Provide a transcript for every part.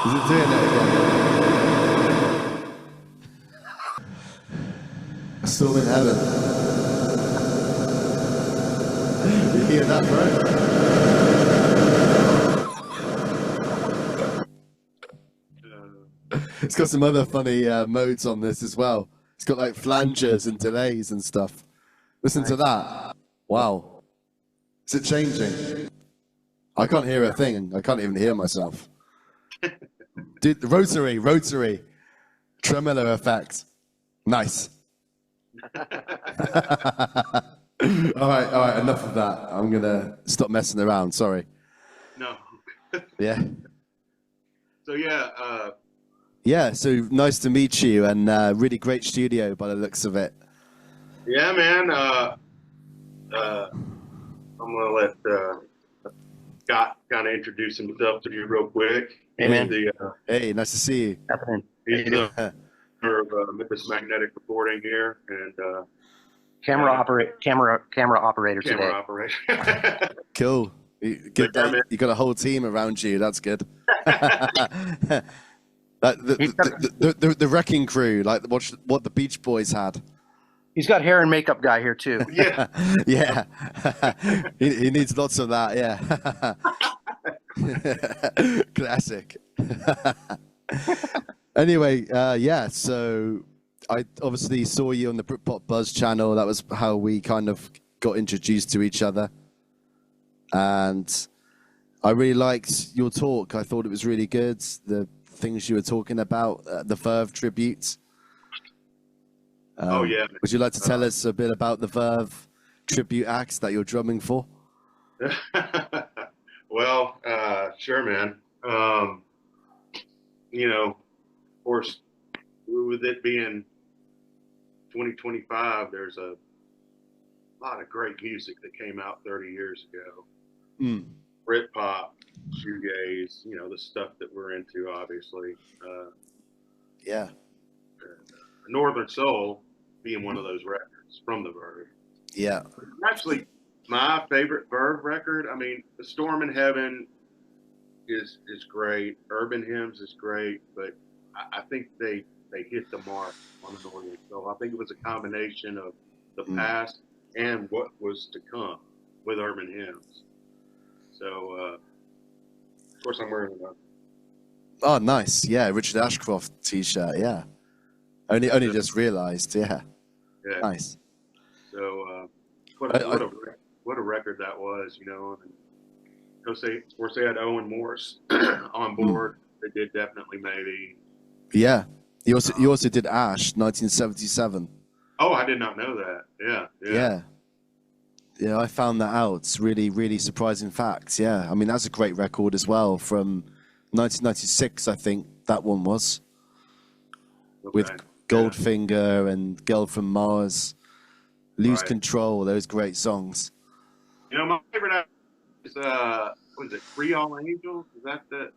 Is it doing it again? Storm in heaven. You hear that, bro? It's got some other funny modes on this as well. It's got like flanges and delays and stuff. Listen to that. Wow. Is it changing? I can't hear a thing. I can't even hear myself. Dude, rotary. Tremolo effect. Nice. All right, enough of that. I'm going to stop messing around. Sorry. No. Yeah. So, yeah. Yeah, so nice to meet you, and really great studio by the looks of it. Yeah, man. I'm going to let Scott kind of introduce himself to you real quick. Hey, man. Hey, nice to see you. He's the owner of Memphis Magnetic Recording here, and camera operator today. Cool. You got a whole team around you. That's good. The wrecking crew, like what the Beach Boys had. He's got hair and makeup guy here too. Yeah. Yeah. he needs lots of that. Yeah. Classic. Anyway, yeah. So I obviously saw you on the Britpop Buzz channel. That was how we kind of got introduced to each other, and I really liked your talk. I thought it was really good. The things you were talking about, the Verve tribute. Oh, yeah. Would you like to tell us a bit about the Verve tribute acts that you're drumming for? Well, sure, man. You know, of course, with it being 2025, there's a lot of great music that came out 30 years ago. Britpop, shoegaze, you know, the stuff that we're into, obviously. Yeah. Northern Soul being one of those records from the Verve. Yeah. Actually, my favorite Verve record, I mean, The Storm in Heaven is great. Urban Hymns is great, but I think they hit the mark on the Northern Soul. I think it was a combination of the past and what was to come with Urban Hymns. So, of course, I'm wearing a Oh, nice. Yeah, Richard Ashcroft T-shirt. Yeah. Only just realized. Yeah. Yeah. Nice. So, what a record that was, you know. And of course, they had Owen Morse on board. They did Definitely Maybe. Yeah. You also did Ash, 1977. Oh, I did not know that. Yeah. Yeah, I found that out. It's really, really surprising facts. Yeah, I mean, that's a great record as well from 1996, I think that one was. Okay. With Goldfinger and Girl from Mars, Lose Control, those great songs. You know, my favorite is, what is it, Creole Angels? Is that the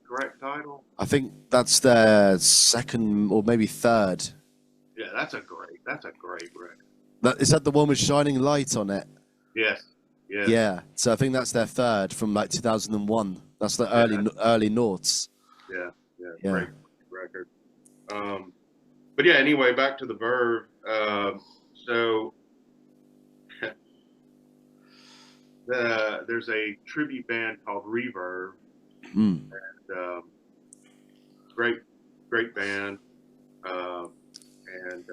correct title? I think that's their second or maybe third. Yeah, that's a great record. Is that the one with Shining Light on it? Yes. Yeah. So I think that's their third from like 2001. That's the early noughts. Yeah. Great record. But yeah, anyway, back to the Verve. So there's a tribute band called Reverb, and great band. And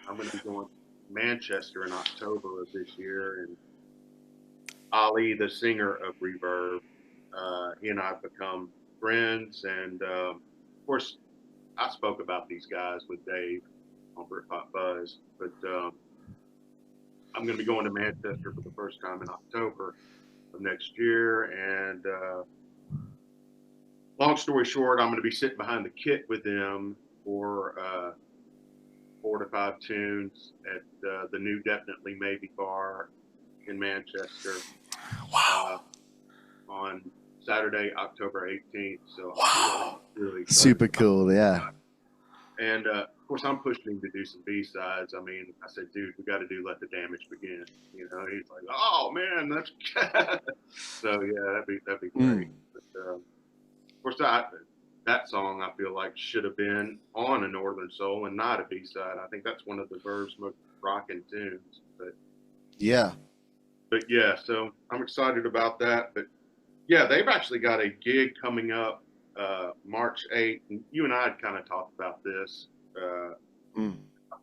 I'm going to be going to Manchester in October of this year, and Ali, the singer of Reverb, he and I have become friends, and of course, I spoke about these guys with Dave on Britpop Buzz, but I'm going to be going to Manchester for the first time in October of next year, and long story short, I'm going to be sitting behind the kit with them for 4 to 5 tunes at the new Definitely Maybe bar in Manchester. Wow. On Saturday, October 18th. So wow. Really super cool, yeah. And of course, I'm pushing him to do some B-sides. I mean, I said, dude, we got to do Let the Damage Begin. You know, he's like, oh man, that's so yeah, that'd be great. of course, that song I feel like should have been on a Northern Soul and not a B-side. I think that's one of the Verve's most rocking tunes. Yeah. But yeah, so I'm excited about that. But yeah, they've actually got a gig coming up March 8th. And you and I had kind of talked about this. I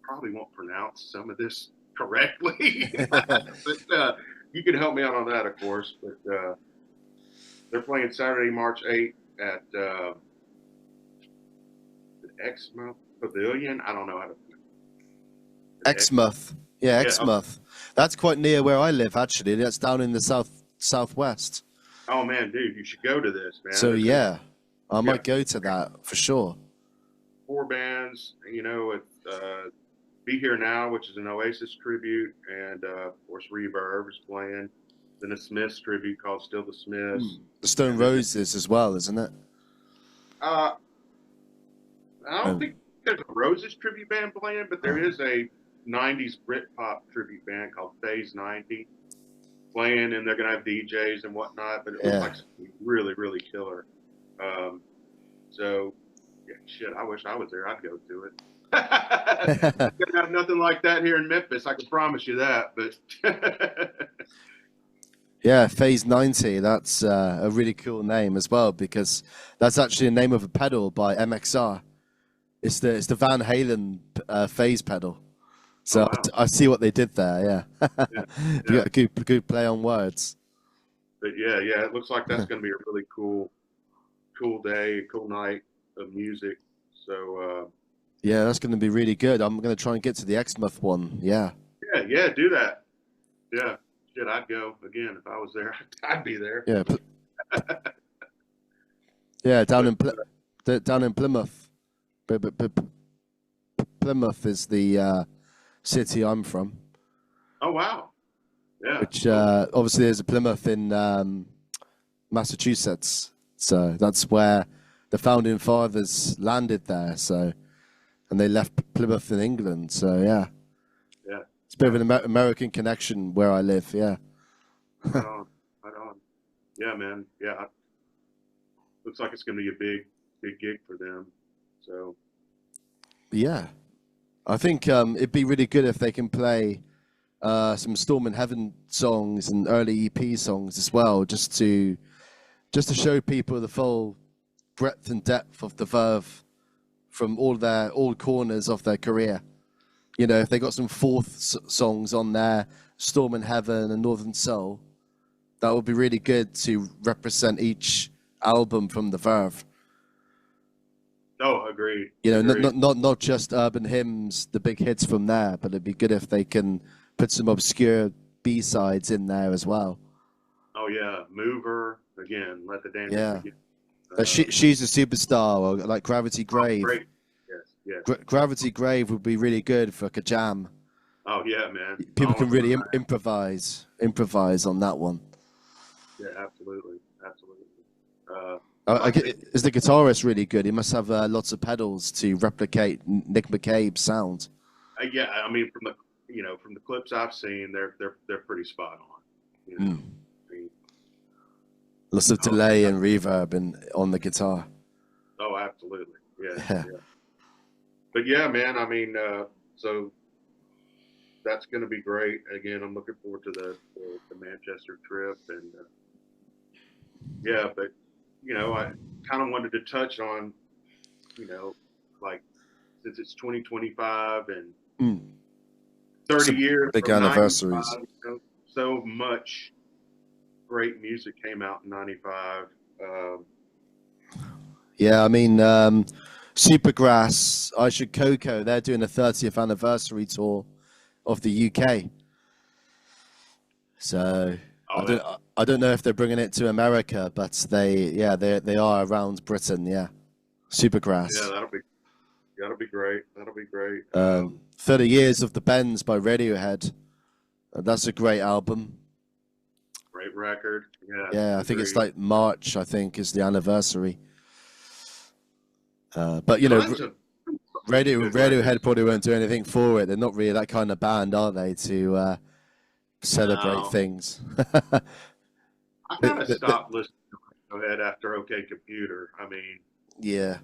probably won't pronounce some of this correctly, but you can help me out on that, of course. But they're playing Saturday, March 8th at the Exmouth Pavilion. I don't know how to. Exmouth. Yeah, Exmouth. That's quite near where I live, actually. That's down in the southwest. Oh man, dude, you should go to this, man. So yeah, I might go to that for sure. 4 bands, you know, Be Here Now, which is an Oasis tribute, and of course Reverb is playing. Then a Smiths tribute called Still the Smiths. The Stone Roses as well, isn't it? I don't think there's a Roses tribute band playing, but there is a 90s Britpop tribute band called Phase 90 playing, and they're going to have DJs and whatnot, but it looks like something really, really killer. So, yeah, shit, I wish I was there. I'd go to it. Gonna have nothing like that here in Memphis. I can promise you that. But yeah, Phase 90. That's a really cool name as well, because that's actually the name of a pedal by MXR. It's the Van Halen phase pedal. So I see what they did there. Yeah, you got a good play on words. But yeah, it looks like that's going to be a really cool day, cool night of music. So. Yeah, that's going to be really good. I'm going to try and get to the Exmouth one. Yeah. Yeah, do that. Yeah, shit, I'd go again if I was there. I'd be there. Yeah. Yeah, down in Plymouth. Plymouth is the city I'm from. Oh wow. Yeah. Which obviously there's a Plymouth in Massachusetts, so that's where the founding fathers landed there. So. And they left Plymouth in England, so yeah. It's a bit of an American connection where I live, yeah. Right on. Yeah, man. Yeah, looks like it's going to be a big gig for them. So. Yeah, I think it'd be really good if they can play some Storm in Heaven songs and early EP songs as well, just to show people the full breadth and depth of the Verve. From all corners of their career. You know, if they got some fourth songs on there, Storm in Heaven and Northern Soul, that would be really good to represent each album from the Verve. Oh, agreed. You know, not just urban hymns, the big hits from there, but it'd be good if they can put some obscure B-sides in there as well. Oh yeah, Mover again. Let the Dance. Yeah. She's a Superstar, or like Gravity Grave. Great. Yes. Gravity Grave would be really good for a jam. Oh yeah, man. People can really improvise on that one. Yeah, absolutely. Is the guitarist really good? He must have lots of pedals to replicate Nick McCabe's sound. Yeah, I mean, from the clips I've seen, they're pretty spot on. You know? Lots of delay and reverb on the guitar. Oh, absolutely. Yeah. But yeah, man, I mean, so that's going to be great. Again, I'm looking forward to the Manchester trip. And yeah, but, you know, I kind of wanted to touch on, you know, like, since it's 2025 and 30 years. Big anniversaries. You know, so much great music came out in 95. Yeah, I mean, Supergrass, I Should Coco, they're doing a 30th anniversary tour of the UK. So I don't know if they're bringing it to America, but they are around Britain. Yeah, Supergrass. Yeah, that'll be great. 30 Years of the Bends by Radiohead. That's a great album. Great record. Yeah, I think it's like March, I think, is the anniversary. But, you know, Radiohead probably won't do anything for it. They're not really that kind of band, are they, to celebrate things? I kind of stopped listening go ahead after OK Computer. I mean, Yeah,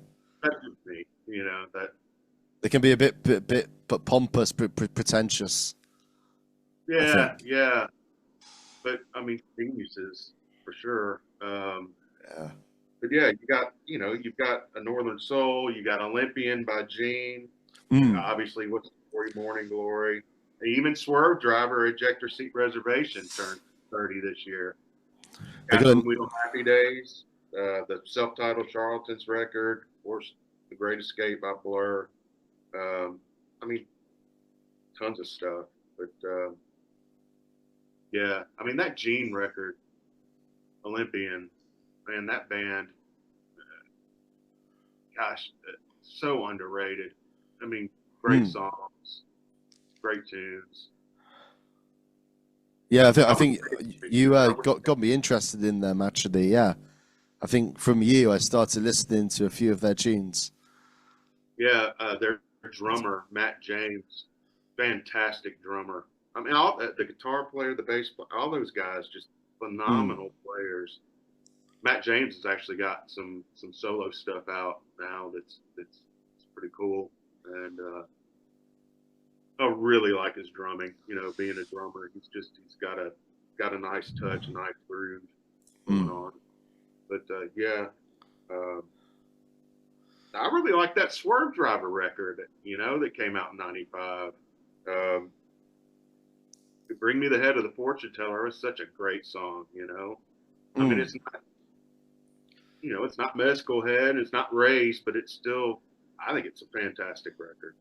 that's just me. That. they can be a bit but pompous, but pretentious. I Yeah, think. yeah. But I mean, geniuses for sure. Yeah. But yeah, you've got a Northern Soul, you got Olympian by Gene, Mm. obviously what's the story, Morning Glory, even Swerve Driver, Ejector Seat Reservation turned 30 this year. They got Catherine Wheel, Happy Days, the self-titled Charlatans record, of course, The Great Escape by Blur. I mean, tons of stuff. But yeah, I mean that Gene record, Olympian, man, that band, gosh, so underrated. I mean, great mm. songs, great tunes. Yeah, I I was think you got me interested in them actually. Yeah, I think from you I started listening to a few of their tunes. yeah, their drummer Matt James, fantastic drummer. I mean, all the guitar player, the bass player, all those guys, just Mm. phenomenal players. Matt James has actually got some solo stuff out now that's pretty cool, and I really like his drumming. Being a drummer, he's got a nice touch, a nice groove going Mm. on. But yeah, um, I really like that Swerve Driver record. That came out in '95. Um, Bring Me the Head of the Fortune Teller is such a great song. I mean, Mm. it's not Mescal Head, it's not Race, but it's still. I think it's a fantastic record.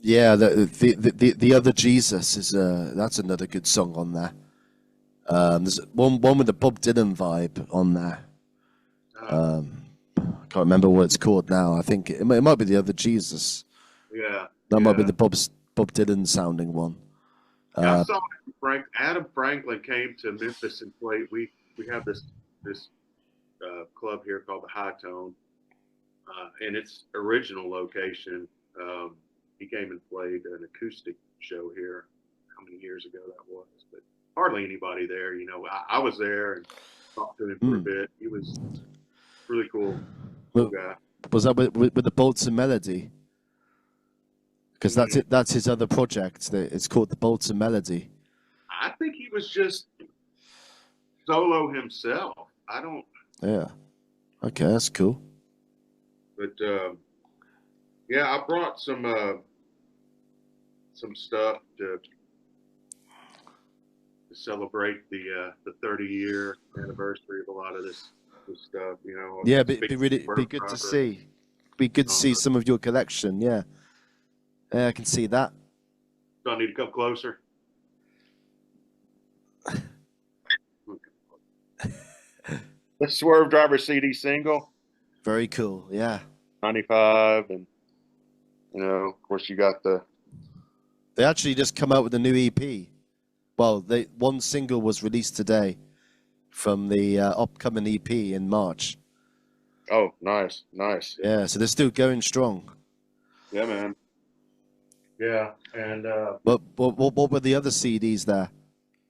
Yeah, the other Jesus is that's another good song on there. There's one with the Bob Dylan vibe on there. Uh, Um, I can't remember what it's called now. I think it might be the other Jesus. yeah, That might be yeah. the Bob Dylan sounding one. Yeah, I Uh, saw Adam Franklin came to Memphis and played. We have this club here called the High Tone, and its original location. Um, he came and played an acoustic show here. How many years ago that was? But hardly anybody there. I was there and talked to him for a mm. bit. He was really cool, cool Wa- guy. Was that with the Bolts and Melody? Because that's Mm, it. That's his other project. It's called the Bolts and Melody. I think he was just solo himself. I don't, Yeah. Okay, that's cool. but yeah, I brought some stuff to celebrate the 30-year anniversary of a lot of this stuff. Yeah, This big be work good to driver. see. Be good to see some of your collection. Yeah, yeah, I can see that. Do I need to come closer? The Swerve Driver CD single, Very cool. Yeah, '95, and of course, you got the. they actually just come out with a new EP. Well, one single was released today from the upcoming EP in March. Oh, nice, nice. Yeah, so they're still going strong. Yeah, man. Yeah, and But what were the other CDs there?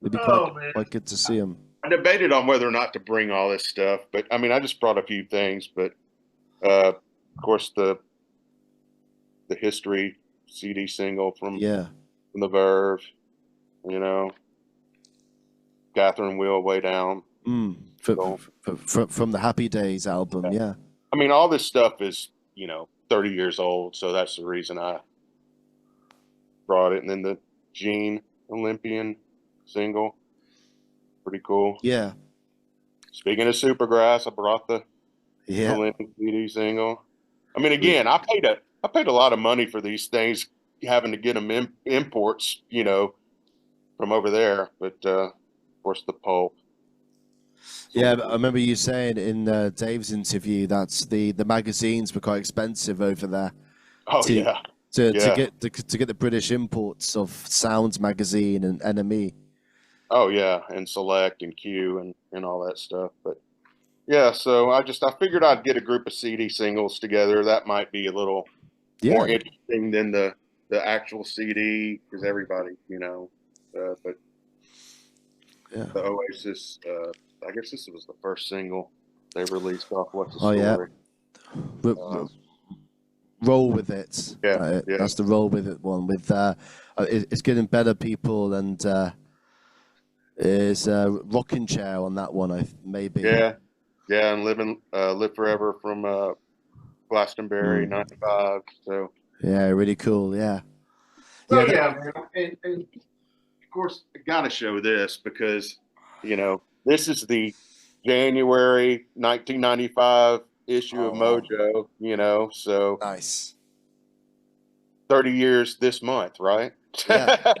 It'd be oh man, quite good to see them. I debated on whether or not to bring all this stuff, but I mean, I just brought a few things. But of course, the History CD single Yeah. from the Verve, you know, Catherine Wheel Way Down. Mm. So, From the Happy Days album. Yeah. I mean, all this stuff is 30 years old, so that's the reason I brought it. And then the Gene Olympian single, pretty cool. Yeah. Speaking of Supergrass, I brought the Yeah. Olympic CD single. I mean, again, I paid a lot of money for these things, having to get them imports, from over there. But of course, the pulp. Yeah, I remember you saying in Dave's interview that the magazines were quite expensive over there Oh to yeah, to yeah. get the British imports of Sounds magazine and NME. Oh yeah, and Select and Q and all that stuff. But yeah, so I figured I'd get a group of CD singles together. That might be a little more Yeah, interesting than the actual CD because everybody, but yeah, the Oasis I guess this was the first single they released off What's the Oh, Story. yeah. Roll with it. Yeah, yeah. That's the Roll with it one. With it's getting better, people, and is Rocking Chair on that one. Maybe. Yeah, yeah, and Live Forever from Glastonbury '95. So Yeah, really cool. Yeah. yeah, man. And of course, I gotta show this because this is the January 1995 issue of wow. Mojo. So Nice. 30 years this month, right? Yeah.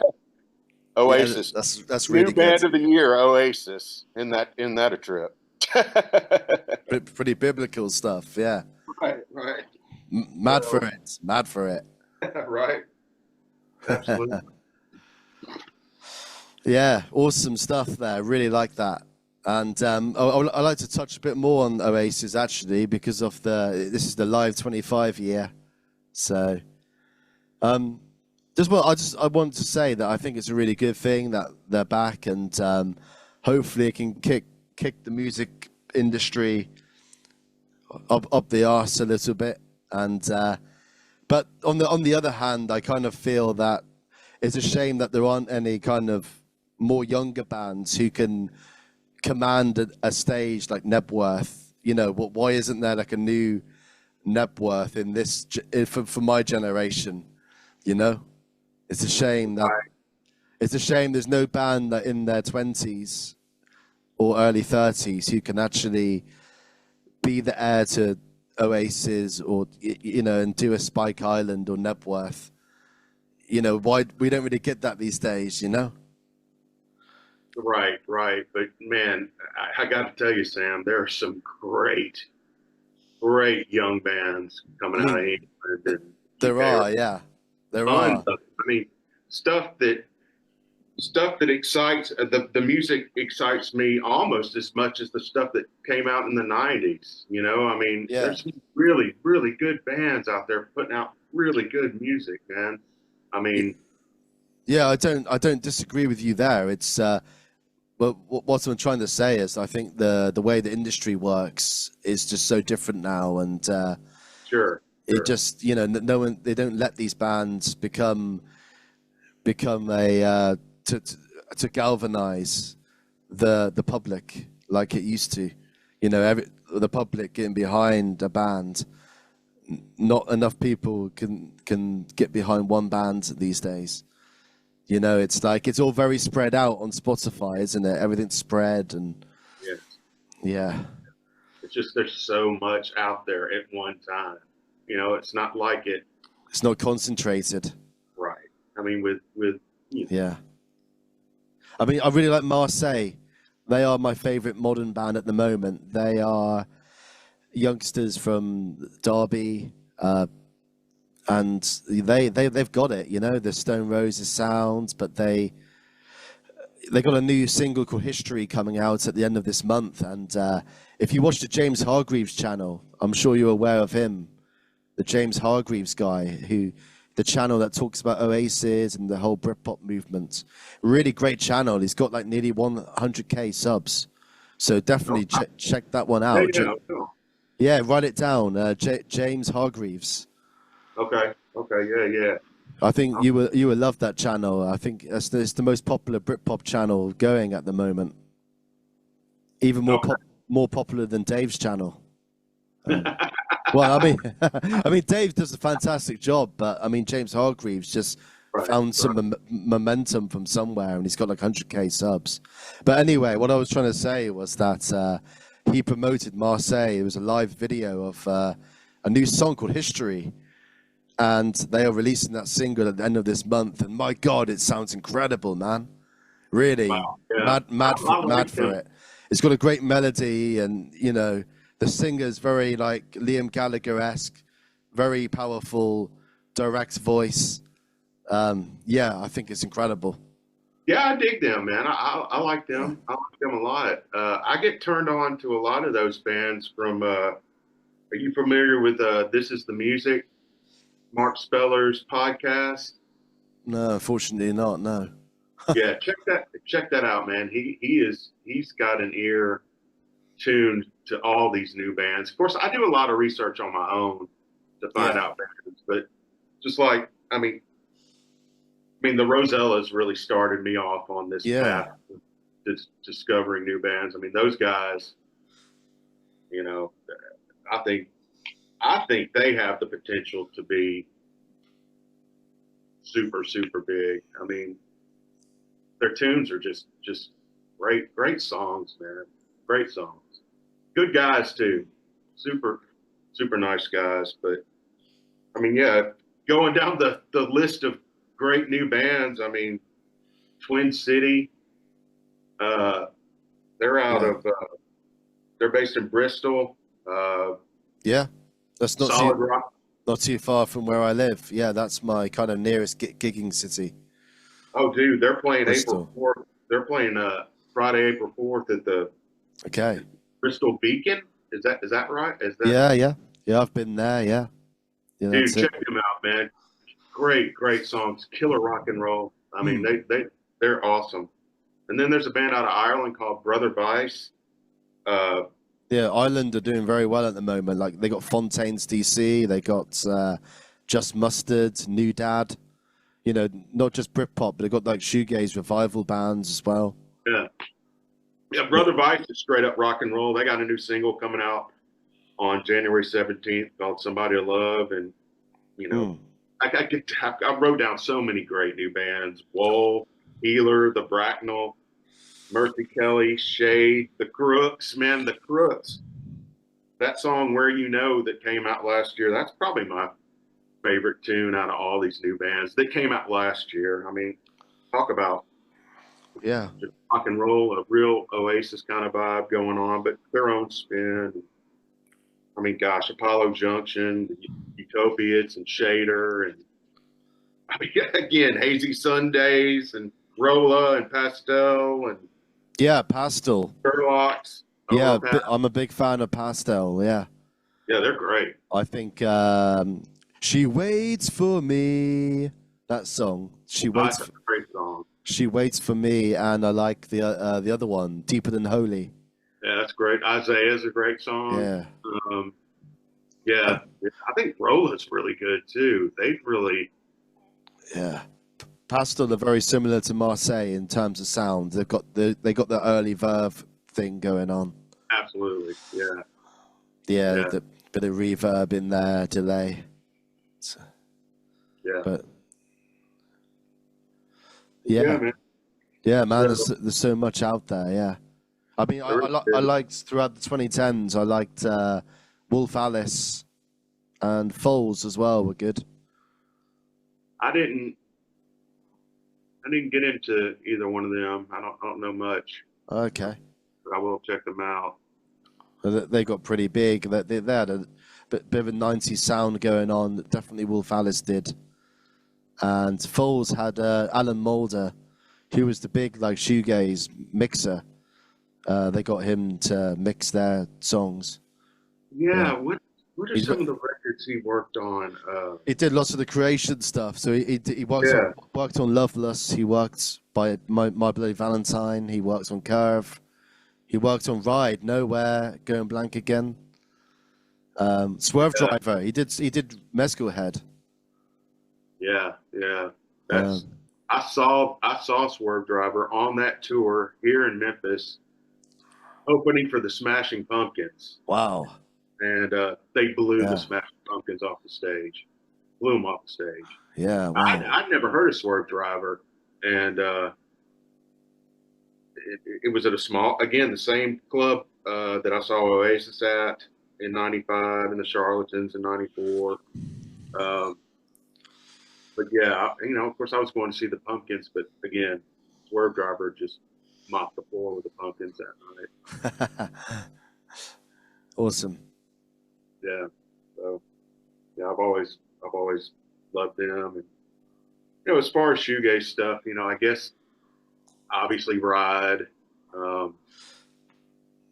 Oasis. Yeah, that's New really good. band of the year, Oasis. In that a trip. Pretty biblical stuff. Yeah. Right. Mad for it. Mad for it. Right. Absolutely. Yeah, awesome stuff there. Really like that. And I'd like to touch a bit more on Oasis actually because of this is the Live 25 year. So, I want to say that I think it's a really good thing that they're back, and hopefully it can kick the music industry up the arse a little bit. And but on the other hand, I kind of feel that it's a shame that there aren't any kind of more younger bands who can command a stage like Nebworth. Why isn't there like a new Nebworth in this for my generation? It's a shame there's no band that in their 20s or early 30s who can actually be the heir to Oasis or and do a Spike Island or Nebworth. Why we don't really get that these days, Right. But man, I got to tell you, Sam, there are some great young bands coming out of England. There are, yeah. There are. I mean, stuff that excites the music excites me almost as much as the stuff that came out in the '90s. I mean, there's some really, really good bands out there putting out really good music, man. I mean, yeah, I don't disagree with you there. It's but what I'm trying to say is I think the way the industry works is just so different now, and sure. It just no one, they don't let these bands become a to galvanize the public like it used to. The public getting behind a band. Not enough people can get behind one band these days. It's like it's all very spread out on Spotify, isn't it? Everything's spread and yeah. It's just there's so much out there at one time. It's not like it. It's not concentrated. Right. I mean, with yeah. I mean, I really like Marseille. They are my favorite modern band at the moment. They are youngsters from Derby, and they've got it. The Stone Roses sounds, but they got a new single called History coming out at the end of this month. And if you watch the James Hargreaves channel, I'm sure you're aware of him, the James Hargreaves guy, the channel that talks about Oasis and the whole Britpop movement. Really great channel. He's got like nearly 100k subs, so definitely check that one out. Yeah, write it down. James Hargreaves. Okay. Yeah. I think you will love that channel. I think it's the most popular Britpop channel going at the moment. Even more popular than Dave's channel. Well, I mean, Dave does a fantastic job, but I mean, James Hargreaves just found some momentum from somewhere, and he's got like 100k subs. But anyway, what I was trying to say was that he promoted Marseille. It was a live video of a new song called History, and they are releasing that single at the end of this month. And my God, it sounds incredible, man! Really, mad for it. It's got a great melody, and the singer's very like Liam Gallagher-esque, very powerful, direct voice. I think it's incredible. Yeah, I dig them, man. I like them. I like them a lot. I get turned on to a lot of those bands from. Are you familiar with This Is the Music, Mark Speller's podcast? No, unfortunately not. No. Yeah, check that out, man. He's got an ear tuned to all these new bands. Of course, I do a lot of research on my own to find out bands, but just like, the Rosellas really started me off on this path to discovering new bands. I mean, those guys, you know, I think they have the potential to be super, super big. I mean, their tunes are just great songs, man. Great songs. Good guys too. Super, super nice guys. But I mean, yeah, going down the list of great new bands, I mean, Twin City, they're out of they're based in Bristol. That's not Solid Rock. not too far from where I live. Yeah, that's my kind of nearest gigging city. Oh, dude, they're playing Bristol. April 4th. They're playing Friday, April 4th at the Bristol Beacon. Is that right? Yeah. I've been there. Yeah. Dude, check them out, man. Great songs. Killer rock and roll. I mean, they're awesome. And then there's a band out of Ireland called Brother Vice. Ireland are doing very well at the moment. Like they got Fontaines DC, they got Just Mustard, New Dad. You know, not just Britpop, but they got like shoegaze revival bands as well. Yeah, Brother Vice is straight up rock and roll. They got a new single coming out on January 17th called Somebody to Love. And, you know, I wrote down so many great new bands. Wool, Healer, The Bracknell, Mercy Kelly, Shade, The Crooks. Man, The Crooks. That song, Where You Know, that came out last year, that's probably my favorite tune out of all these new bands that came out last year. I mean, talk about just rock and roll, a real Oasis kind of vibe going on, but their own spin. I mean, gosh, Apollo Junction, Utopiates, and Shader, and I mean, again, Hazy Sundays, and Rolla, and Pastel, and Pastel. Sherlock's. I'm a big fan of Pastel. Yeah, they're great. I think She Waits for Me. That song. That's a great song. She Waits for Me, and I like the other one, Deeper Than Holy. Yeah, that's great. Isaiah's a great song. Yeah. I think Rolla's really good too. They really. Yeah. Pastel are very similar to Marseille in terms of sound. They got the early verve thing going on. Absolutely. Yeah. The bit of reverb in there, delay. So, man. Yeah, man. There's so much out there. Yeah. I mean, I liked throughout the 2010s. I liked Wolf Alice and Foals as well. Were good. I didn't get into either one of them. I don't know much. Okay. But I will check them out. They got pretty big. They had a bit of a 90s sound going on. Definitely Wolf Alice did. And Foals had Alan Moulder, who was the big like shoegaze mixer. They got him to mix their songs. Yeah. What are some of the records he worked on? He did lots of the creation stuff. So he worked on Loveless. He worked by My Bloody Valentine. He worked on Curve. He worked on Ride, Nowhere, Going Blank Again. Swerve Driver. He did Mezcal Head. Yeah. I saw Swerve Driver on that tour here in Memphis, opening for the Smashing Pumpkins. Wow. And they blew the Smashing Pumpkins off the stage. Blew them off the stage. Yeah, wow. I'd never heard of Swerve Driver. And it was at the same club that I saw Oasis at in 95 and the Charlatans in 94. But yeah, of course I was going to see the Pumpkins, but again, Swerve Driver just mopped the floor with the Pumpkins that night. Awesome. Yeah. So yeah, I've always loved them. And as far as shoegaze stuff, I guess obviously Ride,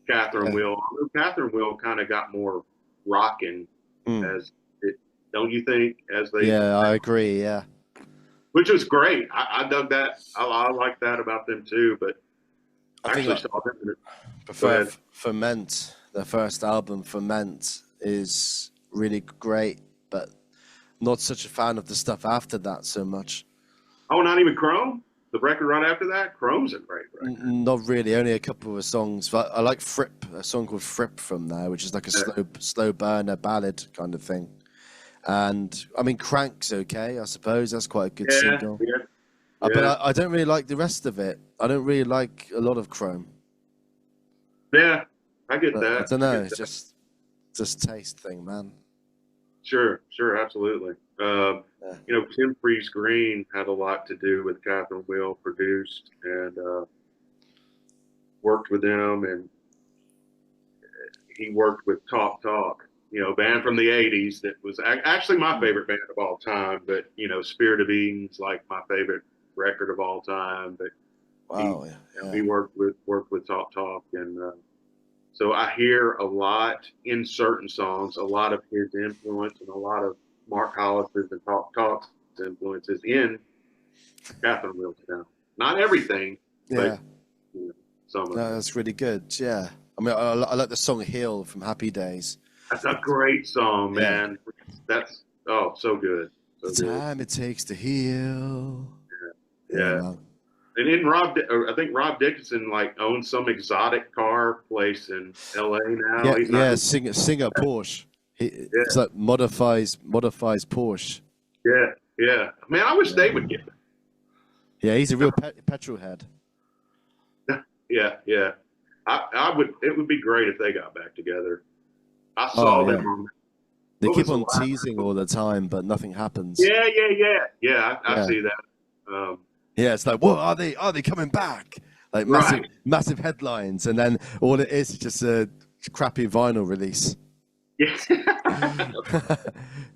Catherine Wheel. Catherine Wheel kind of got more rocking as it, don't you think? I agree. Yeah. Which was great. I dug that. I like that about them too. But I actually think saw them. Go prefer ahead. Ferment. Their first album, Ferment, is really great, but not such a fan of the stuff after that so much. Oh, not even Chrome. The record right after that, Chrome's a great record. Not really. Only a couple of songs. But I like Fripp, a song called Fripp from there, which is like a slow burner ballad kind of thing. And I mean, Crank's okay, I suppose. That's quite a good Yeah, single. yeah, But yeah, I don't really like the rest of it. I don't really like a lot of Chrome. yeah. I get But I that. don't I know. get It's that. just taste thing, man. Sure, sure, absolutely. Yeah. Tim Freeze Green had a lot to do with Catherine Will produced and worked with them, and he worked with Talk Talk, band from the '80s that was actually my favorite band of all time. But Spirit of Eden's like my favorite record of all time. But he Wow. Yeah. he worked with Talk Talk, and so I hear a lot in certain songs, a lot of his influence and a lot of Mark Hollis's and Talk Talk's influences in Catherine Will's sound. Not everything, Yeah. but some of No, it. that's really good. Yeah. I mean, I like the song "Heal" from Happy Days. That's a great song, Yeah. man. That's so good, so The good. time it takes to heal. Yeah, Yeah. man. And then I think Rob Dickinson like owns some exotic car place in L.A. now. He's not. Singer Porsche. It's Yeah, like modifies Porsche. yeah, yeah. Man, I wish they Yeah, would get. yeah, he's a real petrol head. Yeah, yeah. I would. It would be great if they got back together. I Oh saw them yeah, on. they What was keep the on last? teasing all the time, but nothing happens. Yeah, yeah, yeah, yeah. I Yeah, see that. yeah, it's like, what are they? Are they coming back? Like Right. massive headlines, and then all it is just a crappy vinyl release. Yeah.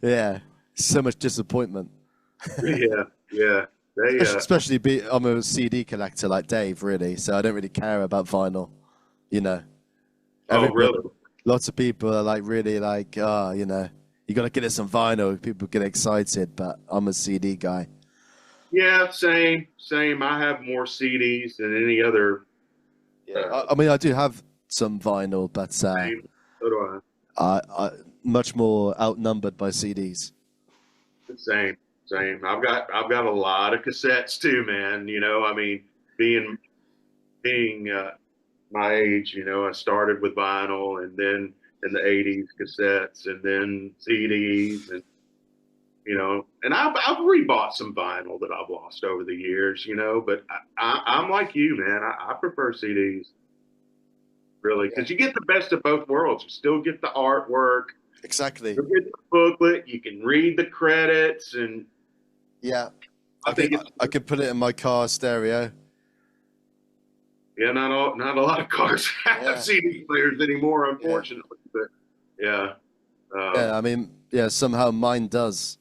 Yeah, so much disappointment. Yeah. Yeah. They. Especially I'm a CD collector like Dave, really, so I don't really care about vinyl. You know, Oh, everybody, really? lots of people are like really like, you got to get us some vinyl. People get excited, but I'm a CD guy. Yeah. Same. Same. I have more CDs than any other. Yeah, I mean, I do have some vinyl, but Same. So do I much more outnumbered by CDs. I. Same. Same. I've got a lot of cassettes too, man. I mean, being my age, I started with vinyl, and then in the '80s cassettes, and then CDs, and I've rebought some vinyl that I've lost over the years, but I'm like you, man. I prefer CDs, really, Yeah, because you get the best of both worlds. You still get the artwork, exactly. you get the booklet, you can read the credits, and Yeah, I think it's I could put it in my car stereo. yeah, not a lot of cars have Yeah, CD players anymore, yeah, unfortunately, but yeah. yeah. I mean, yeah. Somehow mine does.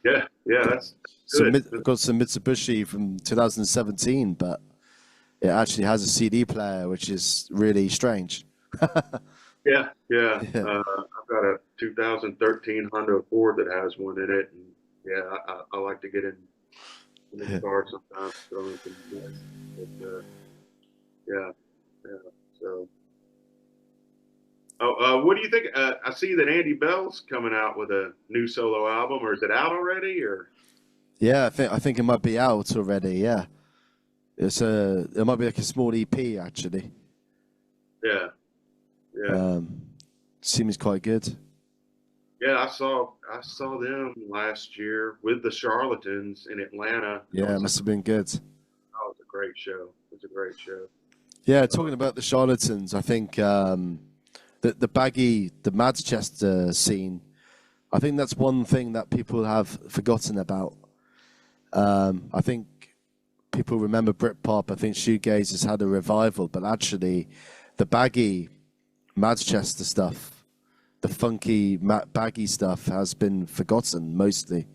Yeah, yeah, that's good. I've got some Mitsubishi from 2017, but it actually has a CD player, which is really strange. Yeah, yeah. Yeah, I've got a 2013 Honda Accord that has one in it, and yeah, I like to get in the yeah. car sometimes. Throw in some noise. But, yeah, yeah. So, what do you think? I see that Andy Bell's coming out with a new solo album, or is it out already? Or Yeah, I think it might be out already. Yeah, it might be like a small EP actually. yeah, yeah, Um, Seems quite good. yeah. I saw them last year with the Charlatans in Atlanta. Yeah, it must have been good. That was a great show. It was a great show. Yeah, talking about the charlatans, I think the Manchester scene. I think that's one thing that people have forgotten about. I think people remember Britpop. I think shoegaze has had a revival, but actually, the baggy Manchester stuff, the funky baggy stuff, has been forgotten mostly.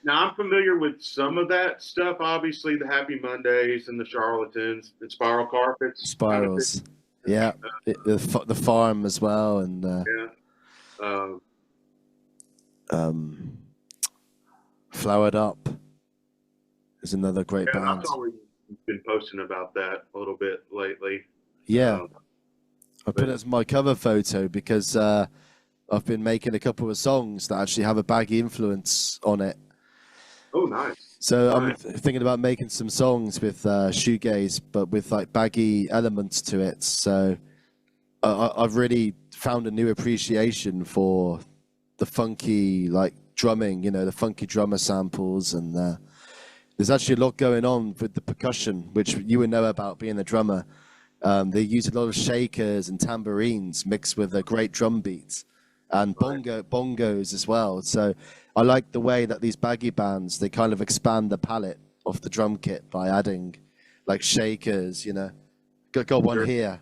Now I'm familiar with some of that stuff. Obviously, the Happy Mondays and the Charlatans and Spiral Carpets kind of thing. Spirals, yeah, the farm as well, and Yeah. Um, um, Flowered Up is another great yeah. band. been posting about that a little bit lately. Yeah, I put But it as my cover photo because I've been making a couple of songs that actually have a baggy influence on it. oh, nice, So I'm nice. thinking about making some songs with shoegaze, but with like baggy elements to it. So I've really found a new appreciation for the funky like drumming, the funky drummer samples, and there's actually a lot going on with the percussion, which you would know about being a drummer. They use a lot of shakers and tambourines mixed with a great drum beat and bongos as well. So I like the way that these baggy bands, they kind of expand the palette of the drum kit by adding like shakers, got one Sure. here,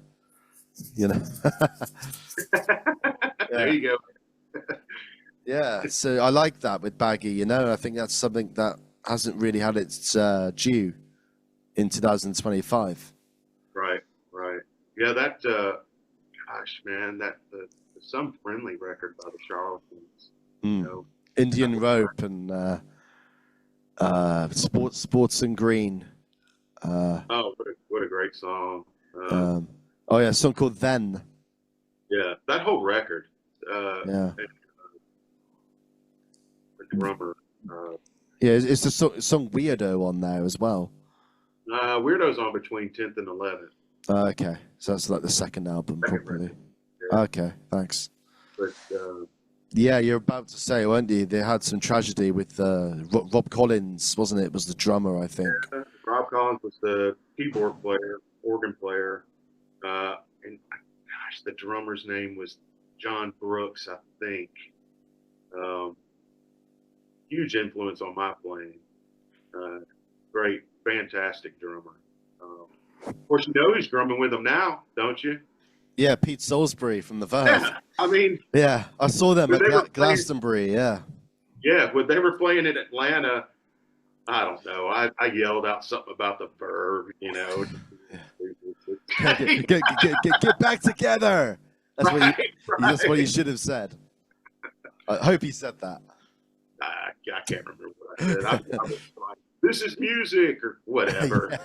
There you go. Yeah, so I like that with baggy, I think that's something that hasn't really had its due in 2025. Right, right. Yeah, that. Gosh, man, the Some Friendly record by the Charlatans. You know, Indian Rope and Sports and Green. oh, what a great song. Oh yeah, a song called Then. Yeah, that whole record. Yeah, And the drummer. yeah, it's the song Weirdo on there as well. Weirdo's on between 10th and 11th. Okay, so that's like the second album, Second probably. record. Yeah. Okay, thanks. But Yeah, you're about to say, weren't you? They had some tragedy with Rob Collins, wasn't it? Was the drummer, I think. Rob Collins was the keyboard player, organ player, and gosh, the drummer's name was John Brooks, I think. Huge influence on my playing. Great, fantastic drummer. Of course, you know who's drumming with him now, don't you? Yeah, Pete Salisbury from the Verve. Yeah, I mean, Yeah, I saw them when at they were Glastonbury. Yeah. yeah, when they were playing in Atlanta, I don't know. I yelled out something about the Verve, you know. Get back together. That's what Right, that's what you right. should have said. I hope he said that. I can't remember what I said. I was like, this is music or whatever.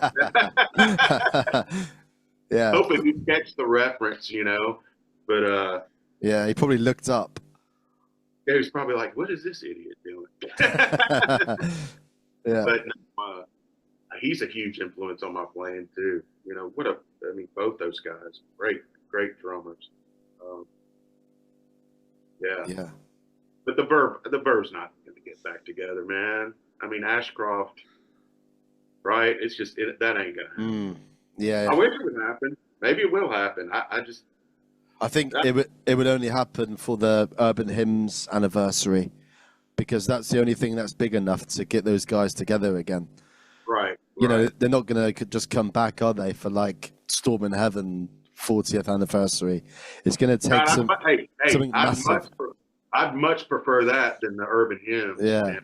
Yeah. Hoping you catch the reference, you know. But Yeah, he probably looked up. he was probably like, what is this idiot doing? Yeah. But no, he's a huge influence on my playing too. You know, I mean, both those guys, great drummers. Um, yeah. Yeah. But the Verve's not going to get back together, man. I mean, Ashcroft, right? It's just that ain't gonna happen. Yeah. I wish it would happen. Maybe it will happen. I think it would only happen for the Urban Hymns anniversary, because that's the only thing that's big enough to get those guys together again. Right. You know, they're not going to just come back, are they, for like Storm in Heaven 40th anniversary? It's going to take something massive. I'd much prefer that than the Urban Hymns. Yeah.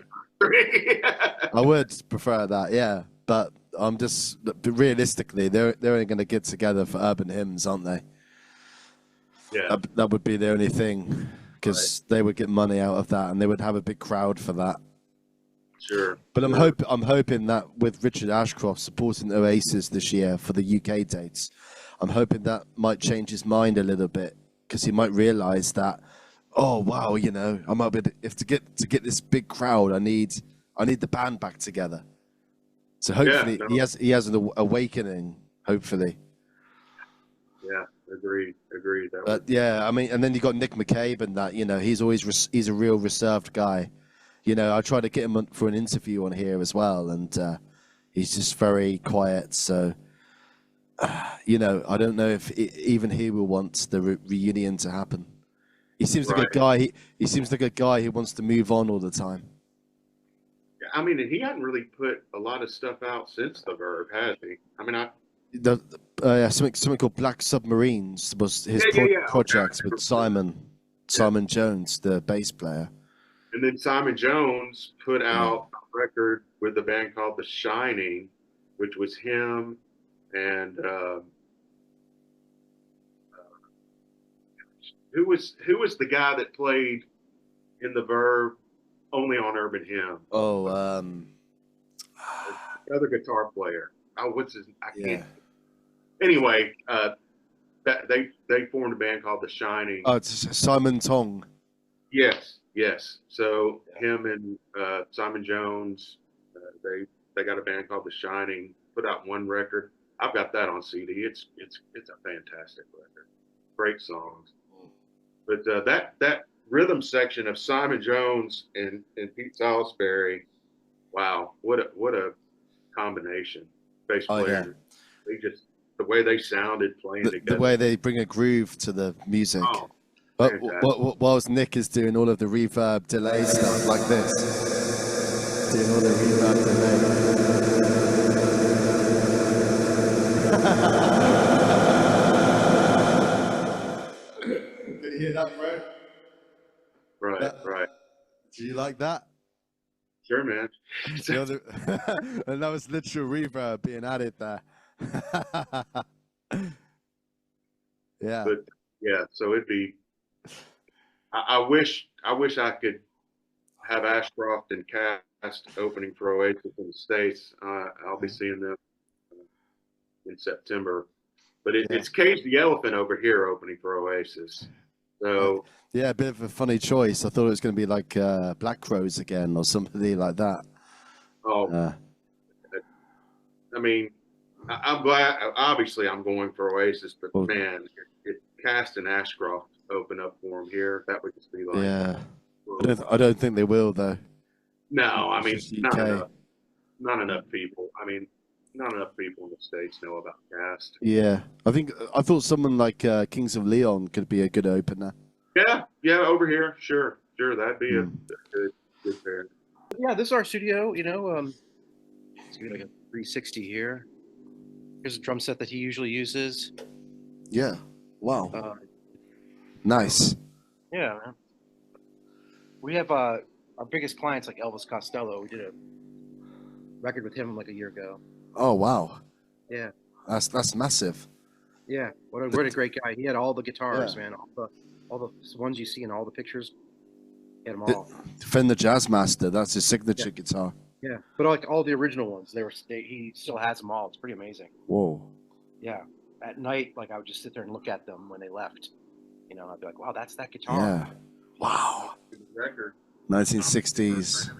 I would prefer that, yeah. But I'm just realistically, they're only going to get together for Urban Hymns, aren't they? Yeah. That would be the only thing, because they would get money out of that, and they would have a big crowd for that. Sure. But I'm hoping that with Richard Ashcroft supporting Oasis this year for the UK dates, I'm hoping that might change his mind a little bit, because he might realise that, oh wow, you know, I might be if to get this big crowd, I need the band back together. So hopefully he has an awakening. Hopefully. Yeah, agreed. But yeah, I mean, and then you got Nick McCabe, and that, you know, he's a real reserved guy. You know, I tried to get him for an interview on here as well, and he's just very quiet. So, you know, I don't know if even he will want the reunion to happen. He seems like a guy. He seems like a guy who wants to move on all the time. Yeah, I mean, and he hadn't really put a lot of stuff out since the Verve, has he? I mean, something called Black Submarines was his project with Simon Jones, the bass player. And then Simon Jones put out a record with a band called The Shining, which was him and who was the guy that played in the Verve only on Urban Hymn? Oh, the other guitar player. what's his? I Yeah. can't. Anyway, that they formed a band called The Shining. Oh, it's Simon Tong. Yes, yes. So him and Simon Jones, they got a band called The Shining. Put out one record. I've got that on CD. It's a fantastic record. Great songs. But that rhythm section of Simon Jones and Pete Salisbury, wow, what a combination. Bass Oh, yeah. player. They just the way they sounded playing together. The way they bring a groove to the music. Oh, But fantastic. whilst Nick is doing all of the reverb delay stuff like this, doing all the reverb delay. Did you hear that, bro? Right, right. Do you like that? Sure, man. You know, and that was literal reverb being added there. Yeah. But yeah, so it'd be. I wish I could have Ashcroft and Cast opening for Oasis in the States. I'll be seeing them in September. But it's Cage the Elephant over here opening for Oasis. So yeah, a bit of a funny choice. I thought it was going to be like Black Crows again or somebody like that. I mean, I'm glad. Obviously, I'm going for Oasis, but man, if Cast and Ashcroft open up for them here, that would just be like. Yeah, I don't think they will though. No, I mean, UK. not enough people. I mean, not enough people in the States know about Cast. Yeah, I thought someone like Kings of Leon could be a good opener. Yeah, over here, sure, that'd be a good pair. Yeah, this is our studio. You know, it's gonna be like a 360 here. Here's a drum set that he usually uses. Yeah. Wow. Nice. Yeah, man. We have our biggest clients like Elvis Costello. We did a record with him like a year ago. Oh wow. Yeah. That's massive. Yeah. What a great guy. He had all the guitars, man. All the ones you see in all the pictures. He had them all. Fender Jazzmaster. That's his signature guitar. Yeah, but like all the original ones, he still has them all. It's pretty amazing. Whoa. Yeah. At night, like I would just sit there and look at them when they left. You know, I'd be like, "Wow, that's that guitar." Yeah. Wow. The record. 1960s.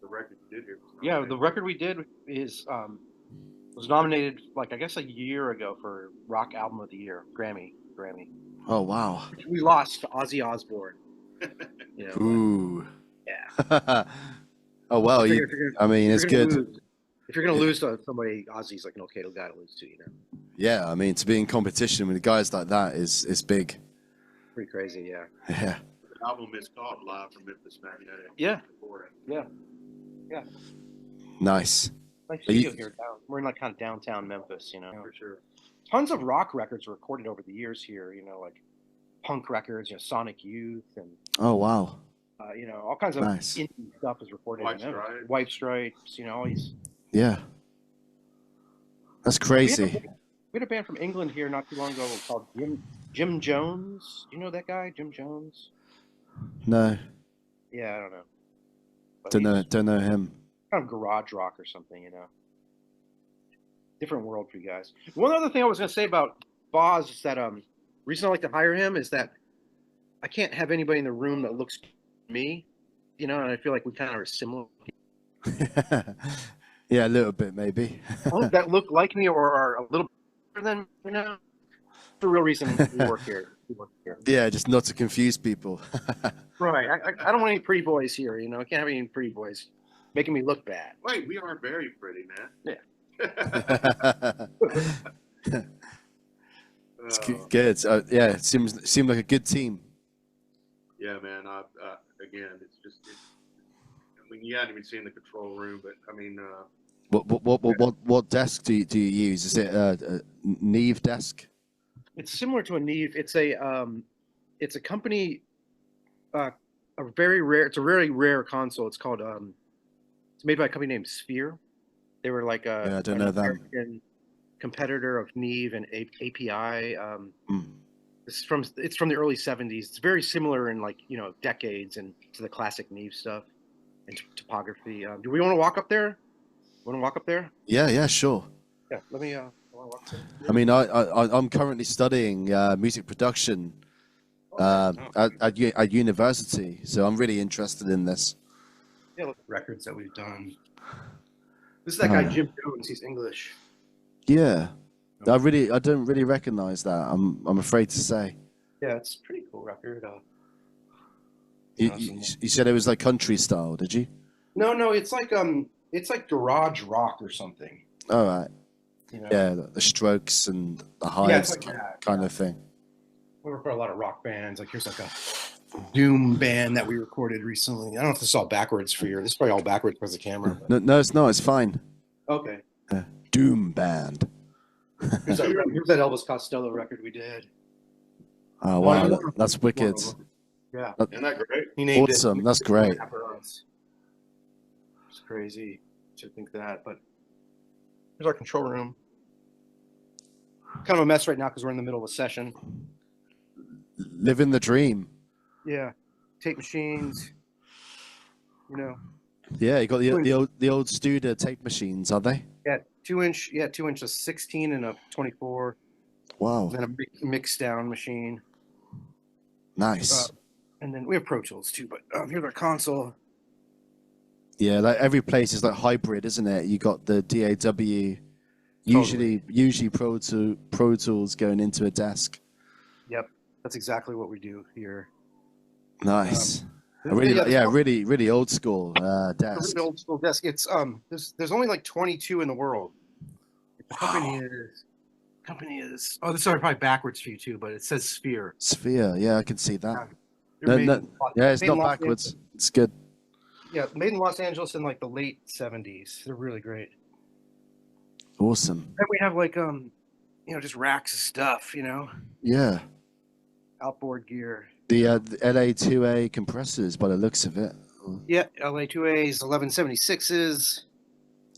The record you did here. Yeah, the record we did was nominated like I guess a year ago for Rock Album of the Year, Grammy. Oh wow. We lost to Ozzy Osbourne. You know. Ooh. Yeah. Oh well, I mean, it's good. If you're gonna lose to somebody, Ozzy's like an okay guy to lose to, you know. Yeah, I mean, to be in competition with guys like that is big. Pretty crazy, yeah. Yeah. The album is called Live from Memphis Magnetic. Yeah. Yeah. Nice. Nice studio here. We're in like kind of downtown Memphis, you know. For sure. Tons of rock records were recorded over the years here, you know, like punk records, you know, Sonic Youth and oh wow. You know, all kinds of indie stuff is recorded. White Stripes, you know, all these. Yeah. That's crazy. We had a band from England here not too long ago called Jim Jones. Do you know that guy, Jim Jones? No. Yeah, I don't know. Don't know him. Kind of garage rock or something, you know. Different world for you guys. One other thing I was going to say about Boz is that reason I like to hire him is that I can't have anybody in the room that looks me, you know, and I feel like we kind of are similar. Yeah, a little bit maybe. That look like me or are a little better than, you know. The real reason we work here. Yeah, just not to confuse people. Right. I don't want any pretty boys here, you know. I can't have any pretty boys making me look bad. Wait, we are very pretty, man. Yeah. It's good. Yeah, it seemed like a good team. Yeah, man. Again, I mean, you hadn't even seen the control room, but I mean, what desk do you use? Is it a Neve desk? It's similar to a Neve. It's a company, a very rare. It's a very rare console. It's called it's made by a company named Sphere. They were like I don't know them. Competitor of Neve and API. It's from the early 70s. It's very similar in like, you know, decades and to the classic Neve stuff and topography. Do we want to walk up there? Want to walk up there? Yeah, sure. Yeah, let me walk through. I mean, I'm currently studying music production at university, so I'm really interested in this. Yeah, look at the records that we've done. This is that guy Oh, Jim Jones. He's English. yeah. I don't really recognize that. I'm afraid to say. Yeah, it's a pretty cool record. You said it was like country style, did you? No, it's like garage rock or something. All right. You know? Yeah, the Strokes and the Yeah, it's Hives like that. kind of thing. We record a lot of rock bands. Like here's like a doom band that we recorded recently. I don't know if this is all backwards for you. This is probably all backwards because of the camera. No, it's not. It's fine. Okay. Doom band. Here's that Elvis Costello record we did. Oh wow, that's wicked. Yeah. Isn't that great? He named Awesome. it. That's great. It's crazy to think that, but here's our control room. Kind of a mess right now because we're in the middle of a session. Living the dream. Yeah, tape machines. You know. Yeah, you got the old Studer tape machines, are they? Yeah, 2-inch. Yeah, 2-inch, a 16 and a 24. Wow. And then a big mix down machine. Nice. And then we have Pro Tools too, but here's our console. Yeah, like every place is like hybrid, isn't it? You got the DAW, usually Pro Tools going into a desk. Yep, that's exactly what we do here. Nice. Really old school desk. Really old school desk. It's there's only like 22 in the world. The company is oh, this is probably backwards for you too, but it says Sphere. Sphere, yeah, I can see that. Yeah, it's not backwards. It's good. Yeah, made in Los Angeles in like the late 70s. They're really great. Awesome. And we have like just racks of stuff, Yeah. outboard gear. The LA2A compressors, by the looks of it. Yeah, LA2As, 1176s.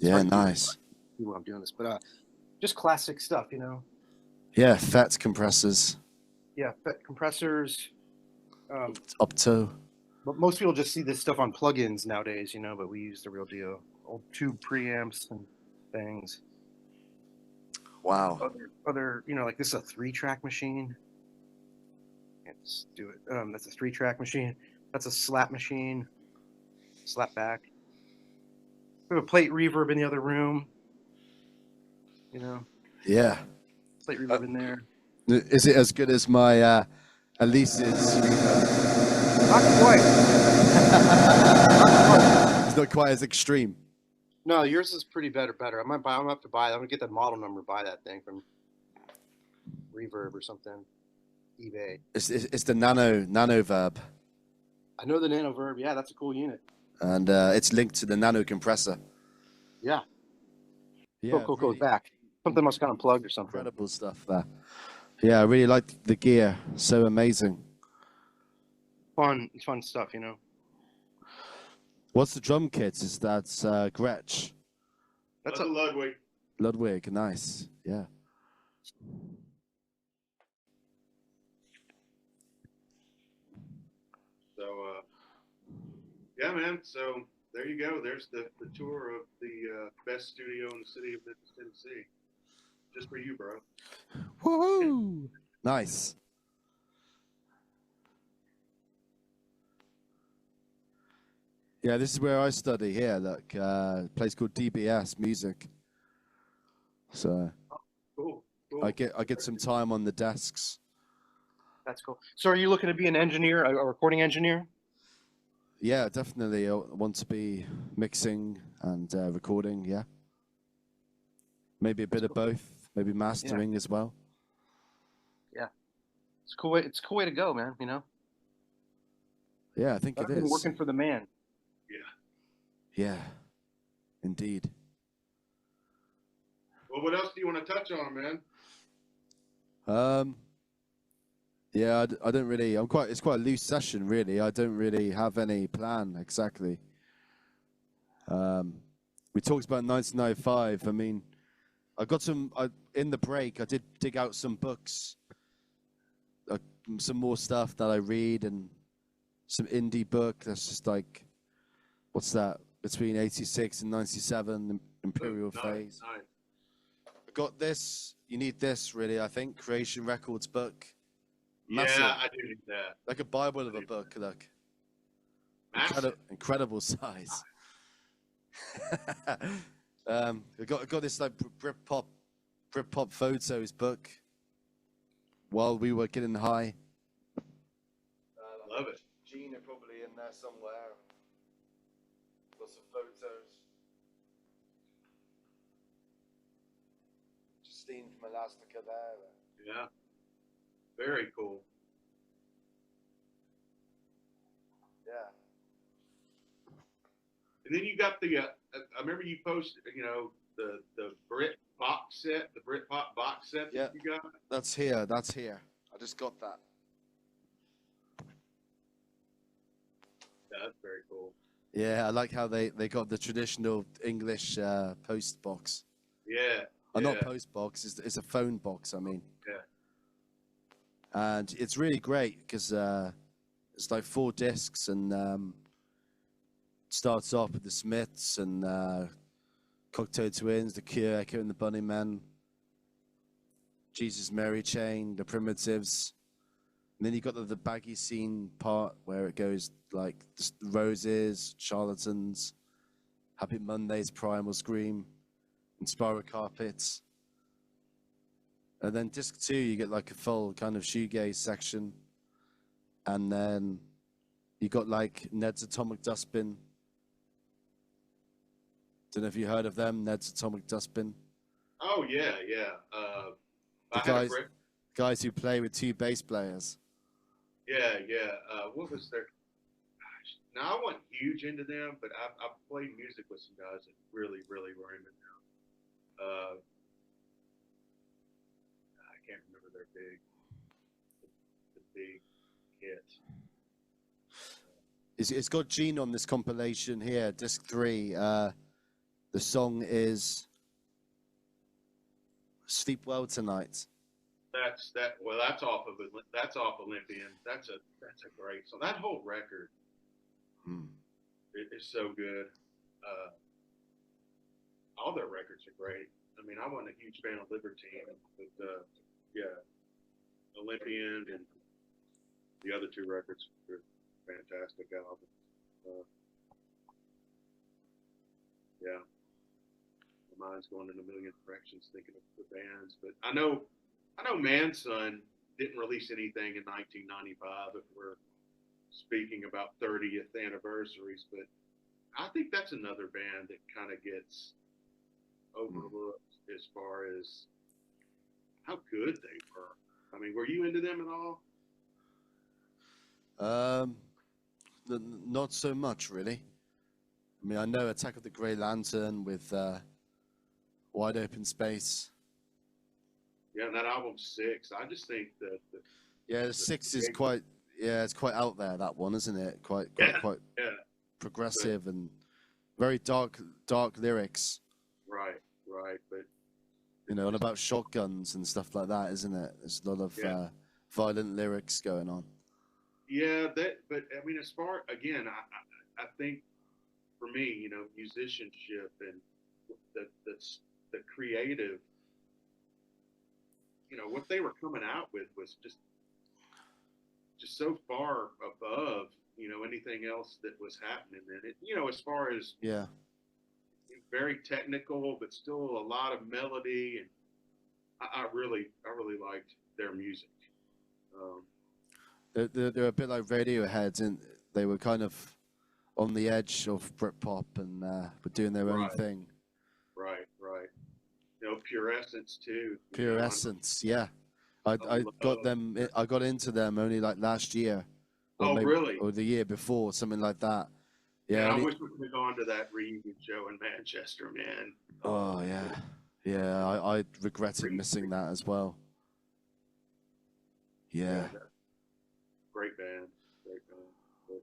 Yeah, nice. See why I'm doing this, but just classic stuff, Yeah, FET compressors. Yeah, FET compressors. Opto. But most people just see this stuff on plugins nowadays, but we use the real deal. Old tube preamps and things. Wow. Other, like this is a 3-track machine. Let's do it. That's a 3-track machine. That's a slap machine. Slap back. We have a plate reverb in the other room. Yeah. Plate reverb in there. Is it as good as my Elise's? Not quite. It's not quite as extreme. No, yours is pretty better. I'm gonna have to buy that. I'm gonna get the model number, buy that thing from Reverb or something. eBay. It's the Nano Verb. I know the Nano Verb. Yeah, that's a cool unit. And it's linked to the Nano compressor. Yeah. Yeah, Cool. really Back. Something must have gotten plugged or something. Incredible stuff there. Yeah, I really like the gear. So amazing. Fun stuff, What's the drum kit? Is that Gretsch? That's a Ludwig. Ludwig, nice. Yeah. So, yeah, man. So there you go. There's the tour of the best studio in the city of Memphis, Tennessee. Just for you, bro. Woohoo! Nice. Yeah, this is where I study here. Look, a place called DBS Music. So Cool. I get some time on the desks. That's cool. So are you looking to be an engineer, a recording engineer? Yeah, definitely. I want to be mixing and recording. Yeah, maybe a bit of both. Maybe mastering as well. Yeah, it's cool. It's a cool way to go, man. Yeah, I think it is. Working for the man. Yeah, indeed. Well, what else do you want to touch on, Yeah, man? I don't really. It's quite a loose session, really. I don't really have any plan exactly. We talked about 1995. I mean, I got in the break. I did dig out some books, some more stuff that I read, and some indie book that's just like, what's that? Between 86 and 97, Imperial Phase. Nice. got this. You need this, really, I think. Creation Records book. Massive. Yeah, I do need that. Like a Bible of a book, look. Massive. Incredible size. I got this like Britpop photos book while we were getting high. Love it. Gene are probably in there somewhere. Got some photos. Justine from Elastica there. Yeah. Very cool. Yeah. And then you got the, I remember you posted, you know, the Brit box set, the Britpop box set that you got. That's here. That's here. I just got that. Yeah, that's very cool. Yeah, I like how they got the traditional English post box. Yeah. Not post box. It's a phone box. I mean. Yeah. And it's really great because it's like 4 discs and starts off with the Smiths and Cocteau Twins, the Cure, Echo and the Bunnymen, Jesus Mary Chain, the Primitives. And then you got the baggy scene part where it goes like Roses, Charlatans, Happy Mondays, Primal Scream, and Spiral Carpets. And then disc 2, you get like a full kind of shoegaze section. And then you got like Ned's Atomic Dustbin. Don't know if you heard of them, Ned's Atomic Dustbin. Oh, yeah, yeah. The guys who play with 2 bass players. Yeah, yeah. What was their? Gosh, now I wasn't huge into them, but I played music with some guys that really, really were into them. I can't remember their the big hit. It's got Gene on this compilation here, disc 3. The song is "Sleep Well Tonight." That's off of Olympian. That's a great song. That whole record is so good. All their records are great. I mean, I wasn't a huge fan of Libertine, but yeah, Olympian and the other 2 records are fantastic albums. Yeah, my mind's going in a million directions thinking of the bands, but I know Manson didn't release anything in 1995 if we're speaking about 30th anniversaries, but I think that's another band that kind of gets overlooked as far as how good they were. I mean, were you into them at all? Not so much, really. I mean, I know Attack of the Grey Lantern with Wide Open Space. Yeah, and that album 6, I just think that the 6 is quite, it's quite out there, that one, isn't it? Quite progressive and very dark lyrics. Right, but you know, and about shotguns and stuff like that, isn't it? There's a lot of violent lyrics going on. Yeah, but I mean, as far again, I think for me, you know, musicianship and the creative, you know, what they were coming out with was just so far above, you know, anything else that was happening. And it, you know, as far as very technical, but still a lot of melody, and I really liked their music. They're a bit like Radiohead, and they were kind of on the edge of Britpop and were doing their own thing. Right. You know, Pure Essence too. Pure Essence, yeah. I got them. I got into them only like last year. Or really? Or the year before, something like that. Yeah, I wish we could have gone to that reunion show in Manchester, man. Oh yeah. I regretted missing that as well. Yeah. Great band. But,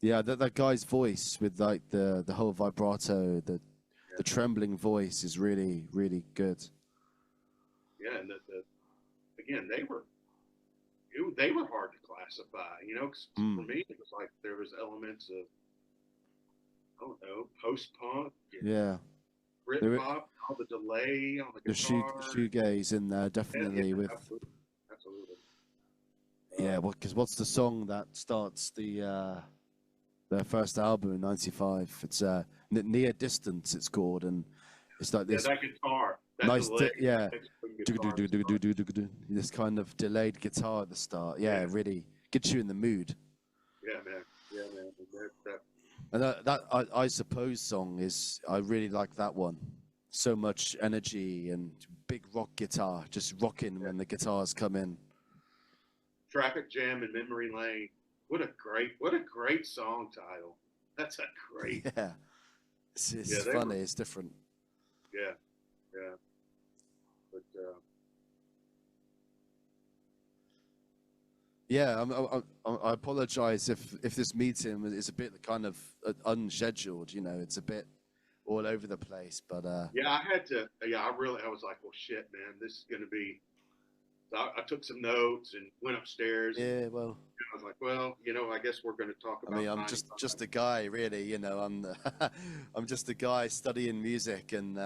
yeah, that guy's voice with like the whole vibrato, the trembling voice is really, really good. Yeah, and again, they were hard to classify, you know, 'cause for me it was like there was elements of, I don't know, post-punk. Yeah. Britpop, all the delay on the guitar. shoegaze in there definitely with. Absolutely. Yeah, because what's the song that starts their first album in '95? It's Near Distance. It's called, and it's like this that guitar, that nice, delay, yeah, guitar this kind of delayed guitar at the start. Yeah, it really gets you in the mood. Yeah, man. That, And that I suppose song is, I really like that one. So much energy and big rock guitar, just rocking when the guitars come in. Traffic Jam in Memory Lane. What a great song title. That's a great. Yeah, it's funny. It's different. Yeah. But yeah, I apologize if this meeting is a bit kind of unscheduled. You know, it's a bit all over the place. But yeah, I had to. Yeah, I was like, well, shit, man, this is gonna be. So I took some notes and went upstairs. Yeah, well, I was like, well, I guess we're going to talk about. I mean, I'm just a guy, really. You know, I'm just a guy studying music and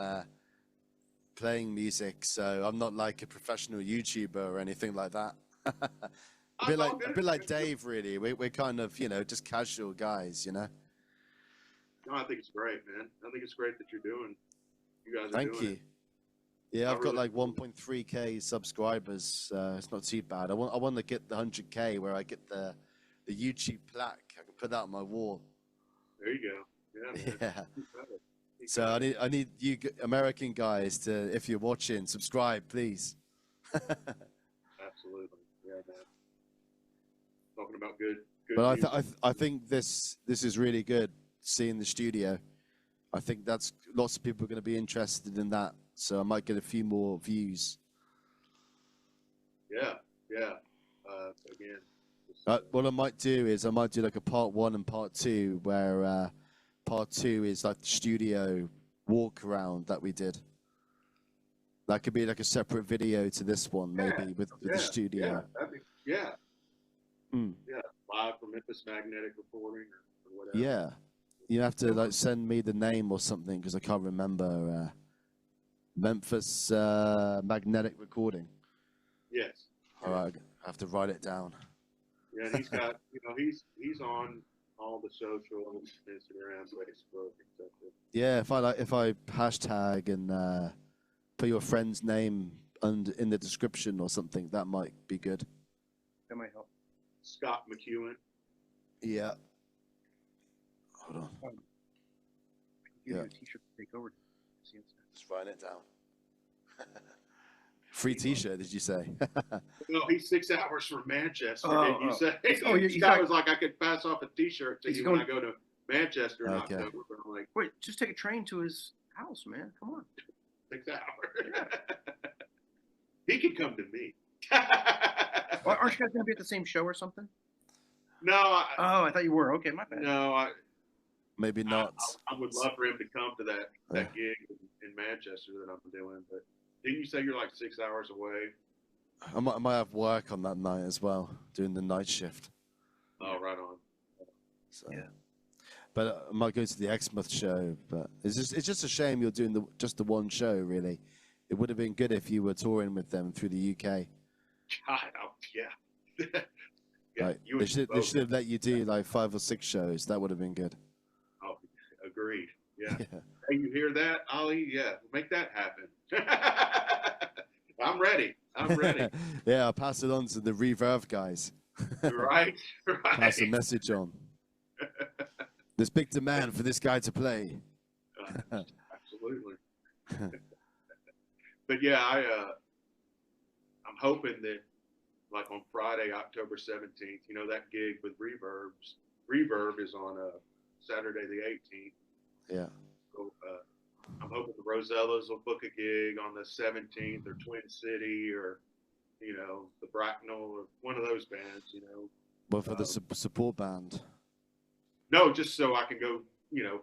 playing music. So I'm not like a professional YouTuber or anything like that. a bit like Dave, really. We're kind of, just casual guys, No, I think it's great, man. I think it's great that you guys are Thank doing you. it. Yeah, I've got like 1.3K subscribers. It's not too bad. I want to get the 100K where I get the YouTube plaque. I can put that on my wall. There you go. Yeah. Yeah. So I need you American guys to, if you're watching, subscribe, please. Absolutely. Yeah, man. Talking about good. But I think this is really good. Seeing the studio, I think that's lots of people are going to be interested in that. So I might get a few more views. Yeah. Again. What I might do is I might do like a part 1 and part 2, where part 2 is like the studio walk around that we did. That could be like a separate video to this one, maybe with the studio. Yeah. Live from Memphis Magnetic Recording or whatever. Yeah. You have to like send me the name or something because I can't remember. Memphis Magnetic Recording. Yes. All right, I have to write it down. Yeah, and he's got, he's on all the social, Instagram, Facebook, etc. Yeah, if I hashtag and put your friend's name in the description or something, that might be good. That might help. Scott McEwen. Yeah. Hold on. I can give you a t-shirt to take over. Just write it down. Free t-shirt, did you say? No, he's 6 hours from Manchester. Did you say? Scott was like, I could pass off a t-shirt to you when I go to Manchester in October. But I'm like, wait, just take a train to his house, man. Come on. 6 hours. He could come to me. Well, aren't you guys going to be at the same show or something? No. I thought you were. Okay, my bad. No, Maybe not. I would love for him to come to that gig in Manchester that I'm doing, but didn't you say you're like 6 hours away? I might have work on that night as well, doing the night shift. Oh, right on. So, yeah. But I might go to the Exmouth show. But it's just a shame you're doing just the one show, really. It would have been good if you were touring with them through the UK. God, yeah. Like, they should have let you do like 5 or 6 shows. That would have been good. Oh, agreed. Yeah. Hey, you hear that, Ollie? Yeah, make that happen. I'm ready. Yeah, I'll pass it on to the Reverb guys. Right. Pass the message on. There's big demand for this guy to play. Absolutely. But yeah, I'm hoping that, like on Friday, October 17th, that gig with Reverb is on Saturday the 18th. Yeah. So I'm hoping the Rosellas will book a gig on the 17th, or Twin City, or the Bracknell, or one of those bands. Well, for the support band. No, just so I can go,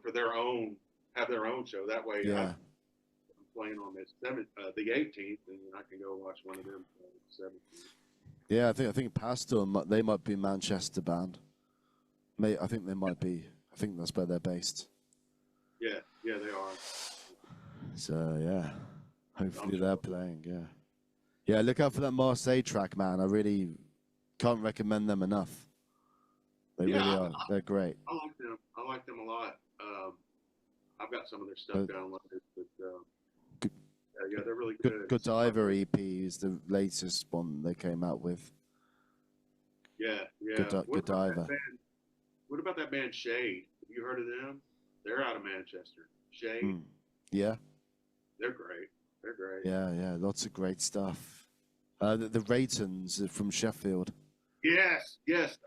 have their own show. That way, yeah. I'm playing on the 18th, and I can go watch one of them on the 17th. Yeah, I think Pastor, they might be Manchester band. I think they might be. I think that's where they're based. Yeah, they are. So yeah, hopefully I'm they're sure. playing. Yeah, yeah. Look out for that Marseille track, man. I really can't recommend them enough. They Yeah, really are. They're great. I like them. I like them a lot. I've got some of their stuff Uh, downloaded, but Good, yeah, they're really good, good. good Seems like Diver EP is the latest one they came out with. yeah, Good, yeah. What Good about that Diver. band? What about that band Shade? Have you heard of them? They're out of Manchester. Shade. Hmm. Yeah, They're great. They're great. yeah, yeah. Lots of great stuff. The Raytons are from Sheffield. Yes, yes.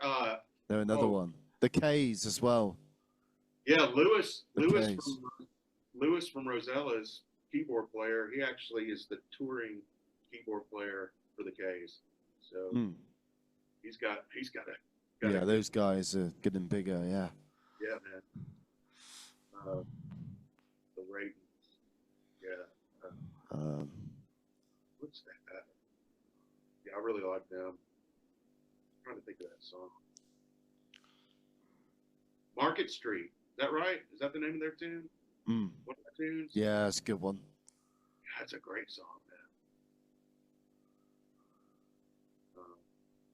They're another Oh, one. The K's as well. yeah. Lewis, The K's. Lewis from Rosella's keyboard player. He actually is the touring keyboard player for the K's. So Hmm. he's got a Yeah, good, those guys are getting bigger. Yeah. yeah, man. Uh, the ratings, yeah. Um, What's that? Yeah, I really like them. I'm trying to think of that song. Market Street. Is that right? Is that the name of their tune? hmm. One of the tunes? Yeah, it's a good one. Yeah, that's a great song, man.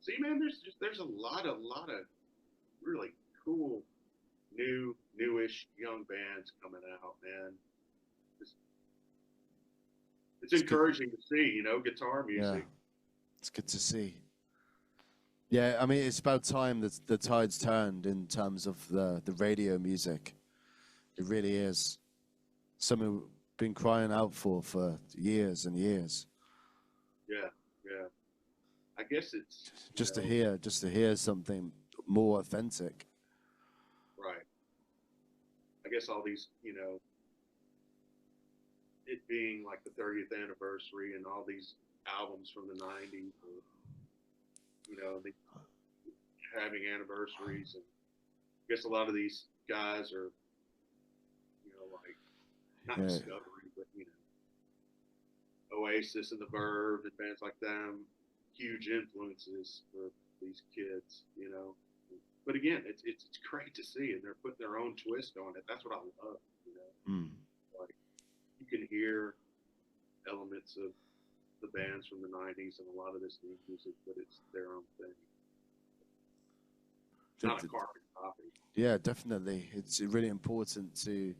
See, man, there's a lot of really cool, newish young bands coming out, man. It's, it's It's good. encouraging to see, guitar Yeah, music. it's good to see. Yeah, I mean, it's about time that the tide's turned in terms of the radio music. It really is. Something we've been crying out for years and years. Yeah, yeah. I guess it's, Just to hear something more authentic. right. I guess all these, it being like the 30th anniversary and all these albums from the 90s, or, they having anniversaries. And I guess a lot of these guys are, like, not Yeah, Discovery, but, Oasis and the Verve and bands like them, huge influences for these kids, But again, it's great to see, and they're putting their own twist on it. That's what I love, mm. Like, you can hear elements of the bands from the '90s and a lot of this new music, but it's their own thing. It's D- not a d- carbon copy. yeah, definitely. It's really important to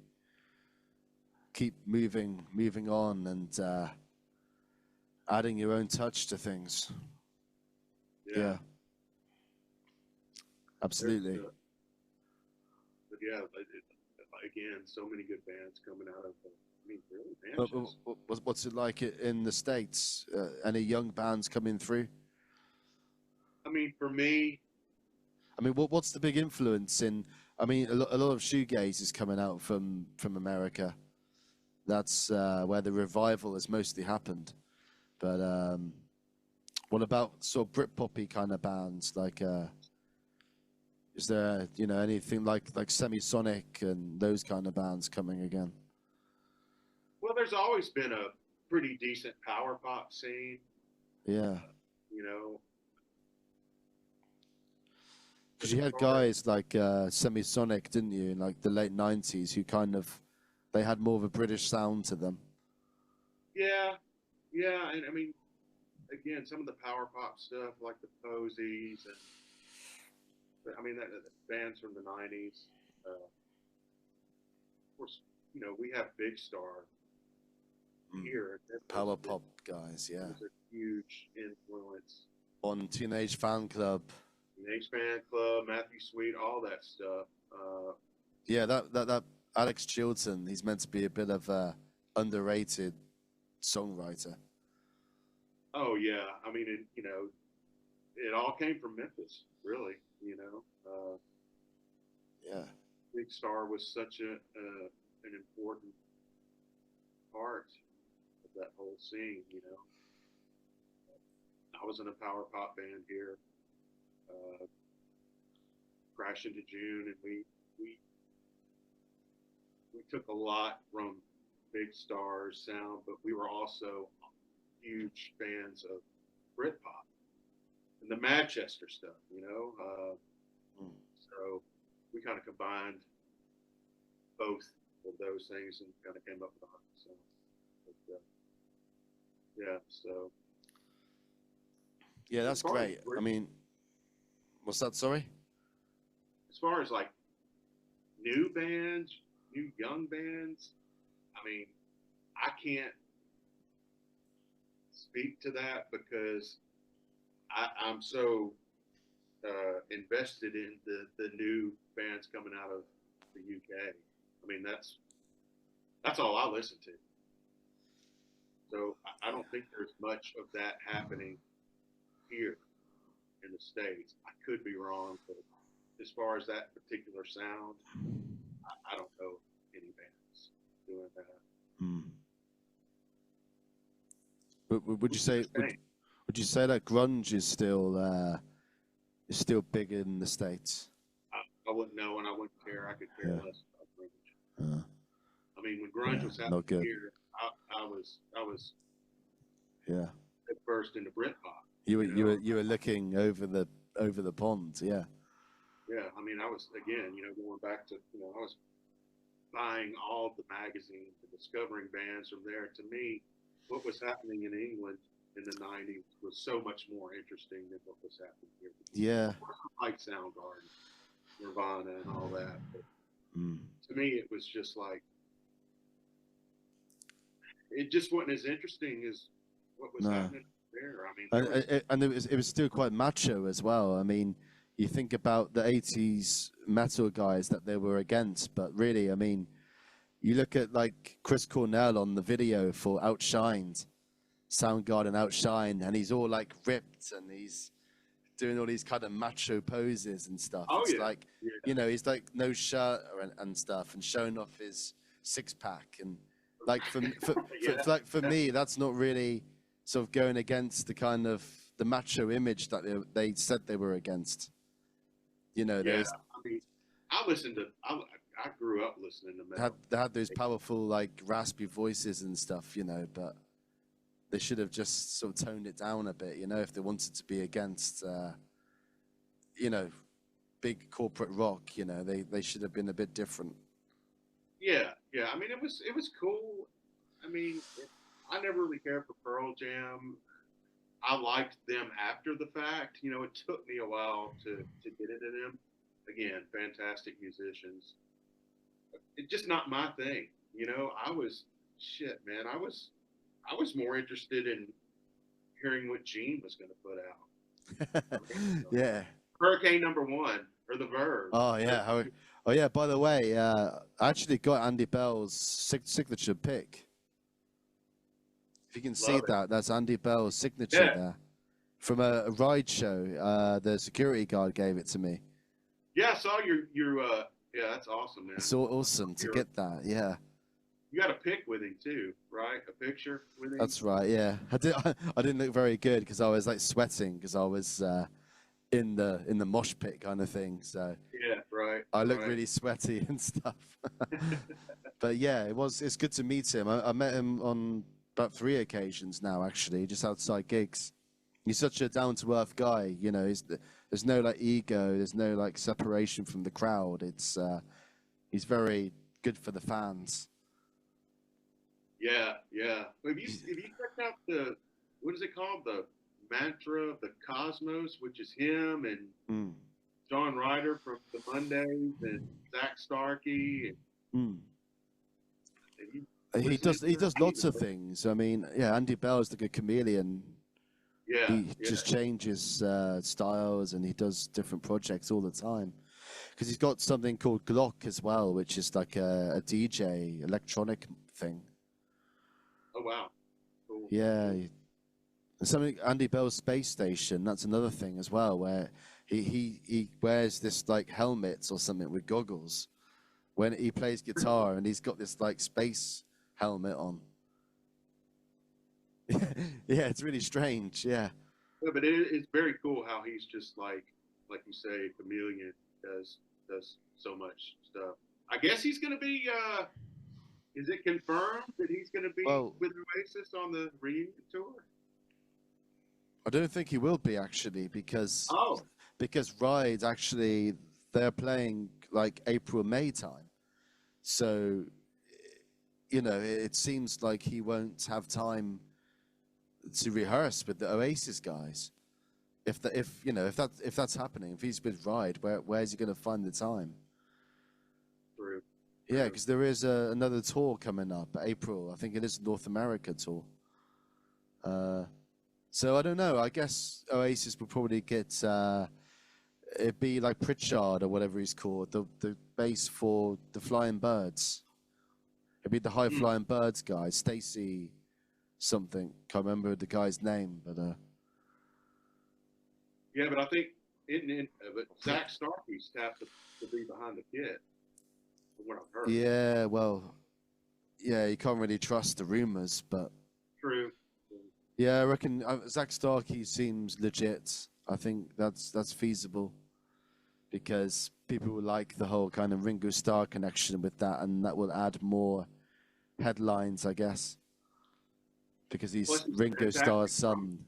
keep moving on, and adding your own touch to things. Yeah, Yeah, there's, absolutely. but yeah, again, so many good bands coming out of, really, But Manchester. what's it like in the States? Any young bands coming through? For me, I mean, what's the big influence in? I mean, a lot of shoegaze is coming out from America. That's where the revival has mostly happened. But what about sort of Britpoppy kind of bands? Like, is there anything like Semisonic and those kind of bands coming again? well, there's always been a pretty decent power pop scene, Yeah, you know, because as you had far as, guys like Semisonic, didn't you, in like the late '90s, who kind of they had more of a British sound to them. yeah, yeah, and again, some of the power pop stuff like the Posies and, but that bands from the '90s. Of course, we have Big Star Mm. here in Memphis Power that pop guys, yeah. was a huge influence. On Teenage Fan Club. Teenage Fan Club, Matthew Sweet, all that stuff. Yeah, that Alex Chilton, he's meant to be a bit of a underrated songwriter. Oh yeah, it all came from Memphis, really. Yeah. Big Star was such an important part of that whole scene. I was in a power pop band here, Crash into June, and we we took a lot from Big Star's sound, but we were also huge fans of Britpop and the Manchester stuff. Mm. So we kind of combined both of those things and kind of came up with a song. But, yeah, so Yeah, as that's far as great. I mean, what's that? Sorry. as far as like new bands, new young bands, I mean, I can't speak to that because I'm so invested in the new bands coming out of the UK. I mean, that's all I listen to. So I don't think there's much of that happening here in the States. I could be wrong, but as far as that particular sound, I don't know any bands doing that. Hmm. But would you Who's your say thing? would you say that grunge is still big in the States? I wouldn't know and I wouldn't care. I could care Yeah. less about grunge. Uh, I mean, when grunge yeah, was happening not good. here, I was Yeah. at first into Britpop. You were looking over the pond. Yeah. Yeah, I mean, I was again, going back to, I was buying all the magazines and discovering bands from there. To me, what was happening in England in the '90s was so much more interesting than what was happening here. Yeah. Of course, I like Soundgarden, Nirvana, and all that. But Mm. to me, it was just like it just wasn't as interesting as what was No. happening there. I mean, there was And it was still quite macho as well. I mean, you think about the '80s metal guys that they were against, but really, I mean, you look at like Chris Cornell on the video for Outshined, Soundgarden Outshine, and he's all like ripped and he's doing all these kind of macho poses and stuff. oh It's yeah, like, yeah, he's like no shirt and stuff and showing off his six pack. And like yeah, like for me, that's not really sort of going against the kind of the macho image that they said they were against. yeah. There's I mean, I grew up listening to metal. they had those powerful like raspy voices and stuff, but they should have just sort of toned it down a bit, if they wanted to be against, big corporate rock. They should have been a bit different. Yeah, yeah. I mean, it was cool. I mean, I never really cared for Pearl Jam. I liked them after the fact. It took me a while to get into them. Again, fantastic musicians. It's just not my thing. I was shit, man. I was more interested in hearing what Gene was going to put out. Yeah. Hurricane Number One or The Verve. Oh yeah. Oh yeah. By the way, I actually got Andy Bell's signature pick. If you can see Love it. that, that's Andy Bell's signature Yeah. there from a ride show. The security guard gave it to me. Yeah, I saw your yeah, that's awesome, man. It's so awesome to get that. Yeah. You got a pic with him too, right? A picture with him. That's right. Yeah. I didn't look very good because I was like sweating because I was in the mosh pit kind of thing. So Yeah, right. I look right. really sweaty and stuff. But yeah, it's good to meet him. I met him on about 3 occasions now, actually, just outside gigs. He's such a down-to-earth guy, there's no like ego, there's no like separation from the crowd. He's very good for the fans. Yeah, yeah. Have you checked out what is it called? The Mantra of the Cosmos, which is him and Mm. John Ryder from the Mondays and Zach Starkey. Mm. And you He listen does to he their does lots of music. things. I mean, yeah, Andy Bell is like a chameleon. Yeah, He yeah. just changes styles and he does different projects all the time. Because he's got something called Glock as well, which is like a DJ electronic thing. Oh wow. Cool. Yeah, and something Andy Bell's Space Station. That's another thing as well, where he wears this like helmet or something with goggles when he plays guitar, and he's got this like space helmet on. Yeah, it's really strange. Yeah. Yeah, but it's very cool how he's just like you say, a chameleon does so much stuff. I guess he's gonna be. Is it confirmed that he's gonna be Well, with Oasis on the reunion tour? I don't think he will be actually because Oh, Ride actually they're playing like April May time, so you know, it seems like he won't have time to rehearse with the Oasis guys. If that's happening, if he's with Ride, where's he going to find the time? True. Yeah, because there is another tour coming up, April. I think it is North America tour. So I don't know. I guess Oasis will probably get it'd be like Pritchard or whatever he's called, the bass for the Flying Birds. It'd be the High Flying Birds guy, Stacy something. Can't remember the guy's name, but Yeah, but I think but Zach Starkey's tapped to be behind the kit, from what I've heard. yeah, well, yeah, you can't really trust the rumors, but True. yeah, I reckon Zach Starkey seems legit. I think that's feasible because people will like the whole kind of Ringo Starr connection with that, and that will add more headlines, I guess, because he's Plus, Ringo Starr's son.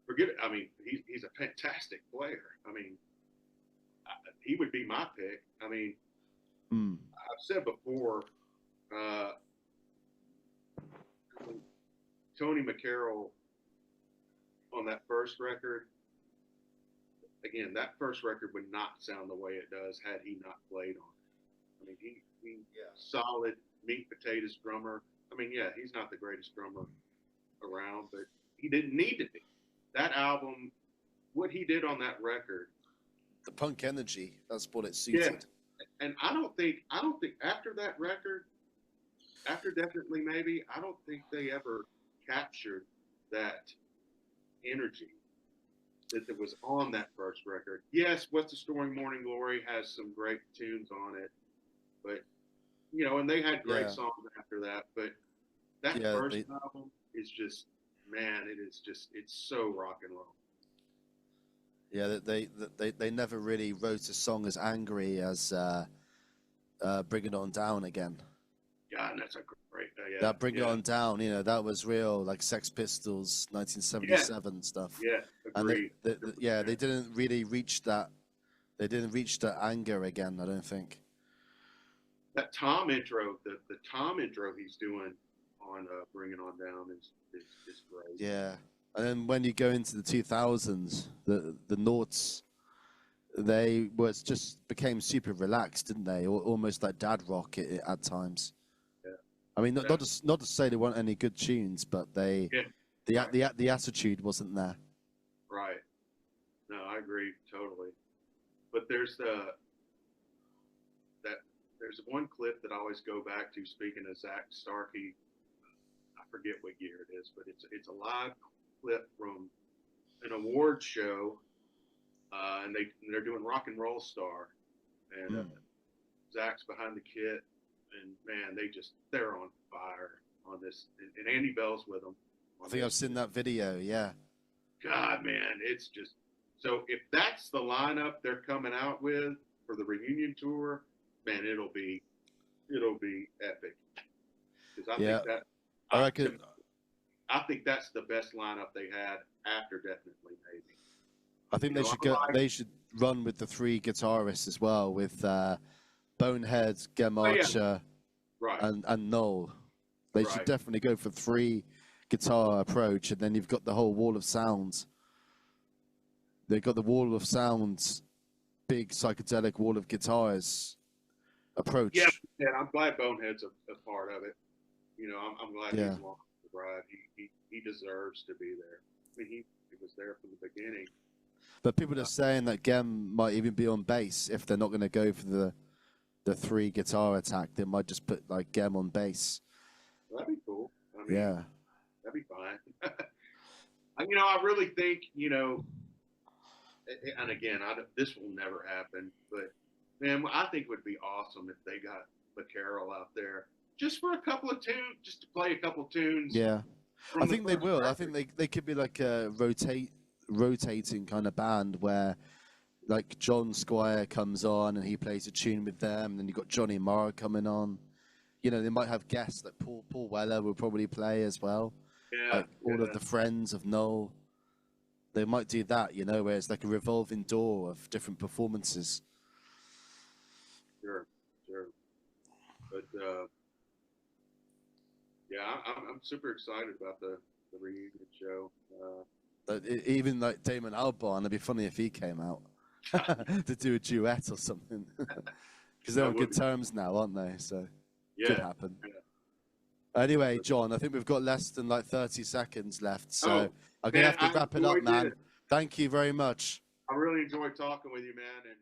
Forget it. I mean, he's a fantastic player. I mean, he would be my pick. I mean, I've said before, Tony McCarroll on that first record. Again, that first record would not sound the way it does had he not played on it. I mean, he solid meat and potatoes drummer. I mean, yeah, he's not the greatest drummer around, but he didn't need to be. That album, what he did on that record, The punk energy, that's what it suited. Yeah, and I don't think after that record, after Definitely Maybe, I don't think they ever captured that energy that was on that first record. Yes, What's the Story, Morning Glory has some great tunes on it, but you know, and they had great songs after that. But that first album is just, man, it's so rock and roll. Yeah, they never really wrote a song as angry as Bring It On Down Again. Yeah, and that's a great. That Bring It On Down, you know, that was real, like Sex Pistols, 1977 stuff. Yeah, agreed. And they didn't really reach that. They didn't reach that anger again, I don't think. That Tom intro, the Tom intro he's doing on Bring It On Down is great. Yeah, and then when you go into the 2000s, the noughts, they just became super relaxed, didn't they? Almost like dad rock at times. Yeah. I mean, not to say there weren't any good tunes, but the attitude wasn't there. Right. No, I agree totally. But there's one clip that I always go back to. Speaking of Zach Starkey, I forget what year it is, but it's a live clip from an award show, and they're doing Rock and Roll Star, and Zach's behind the kit, and man, they're on fire on this, and Andy Bell's with them. I think I've seen that video. Yeah. God, man, it's just so. If that's the lineup they're coming out with for the reunion tour, man, it'll be epic. Because I think that's the best lineup they had after Definitely Maybe. I think they should run with the three guitarists as well, with Bonehead, Gem Archer, and Noel. They should definitely go for 3 guitar approach, and then you've got the whole wall of sounds. They've got the wall of sounds, big psychedelic wall of guitars approach. Yeah, and I'm glad Bonehead's a part of it. You know, I'm glad he's along the ride. He deserves to be there. I mean, he was there from the beginning. But people are saying that Gem might even be on bass if they're not going to go for the 3 guitar attack. They might just put like Gem on bass. Well, that'd be cool. I mean, yeah, that'd be fine. You know, I really think, you know, and again, this will never happen, but man, I think it would be awesome if they got McCarroll out there just for a couple of tunes, just to play a couple of tunes. Yeah, I think they will. I think they could be like a rotating kind of band where like John Squire comes on and he plays a tune with them, and then you've got Johnny Marr coming on. You know, they might have guests like Paul Weller will probably play as well. Yeah, like all of the friends of Noel. They might do that, you know, where it's like a revolving door of different performances. Sure. But Yeah, I'm super excited about the reunion show. Even like Damon Albarn, it'd be funny if he came out to do a duet or something. Because they're That on would good be, terms now, aren't they? So could yeah. happen. Yeah. Anyway, John, I think we've got less than like 30 seconds left, so Oh, I'm gonna man, have to I wrap it up, enjoyed man. this. Thank you very much. I really enjoyed talking with you, man, and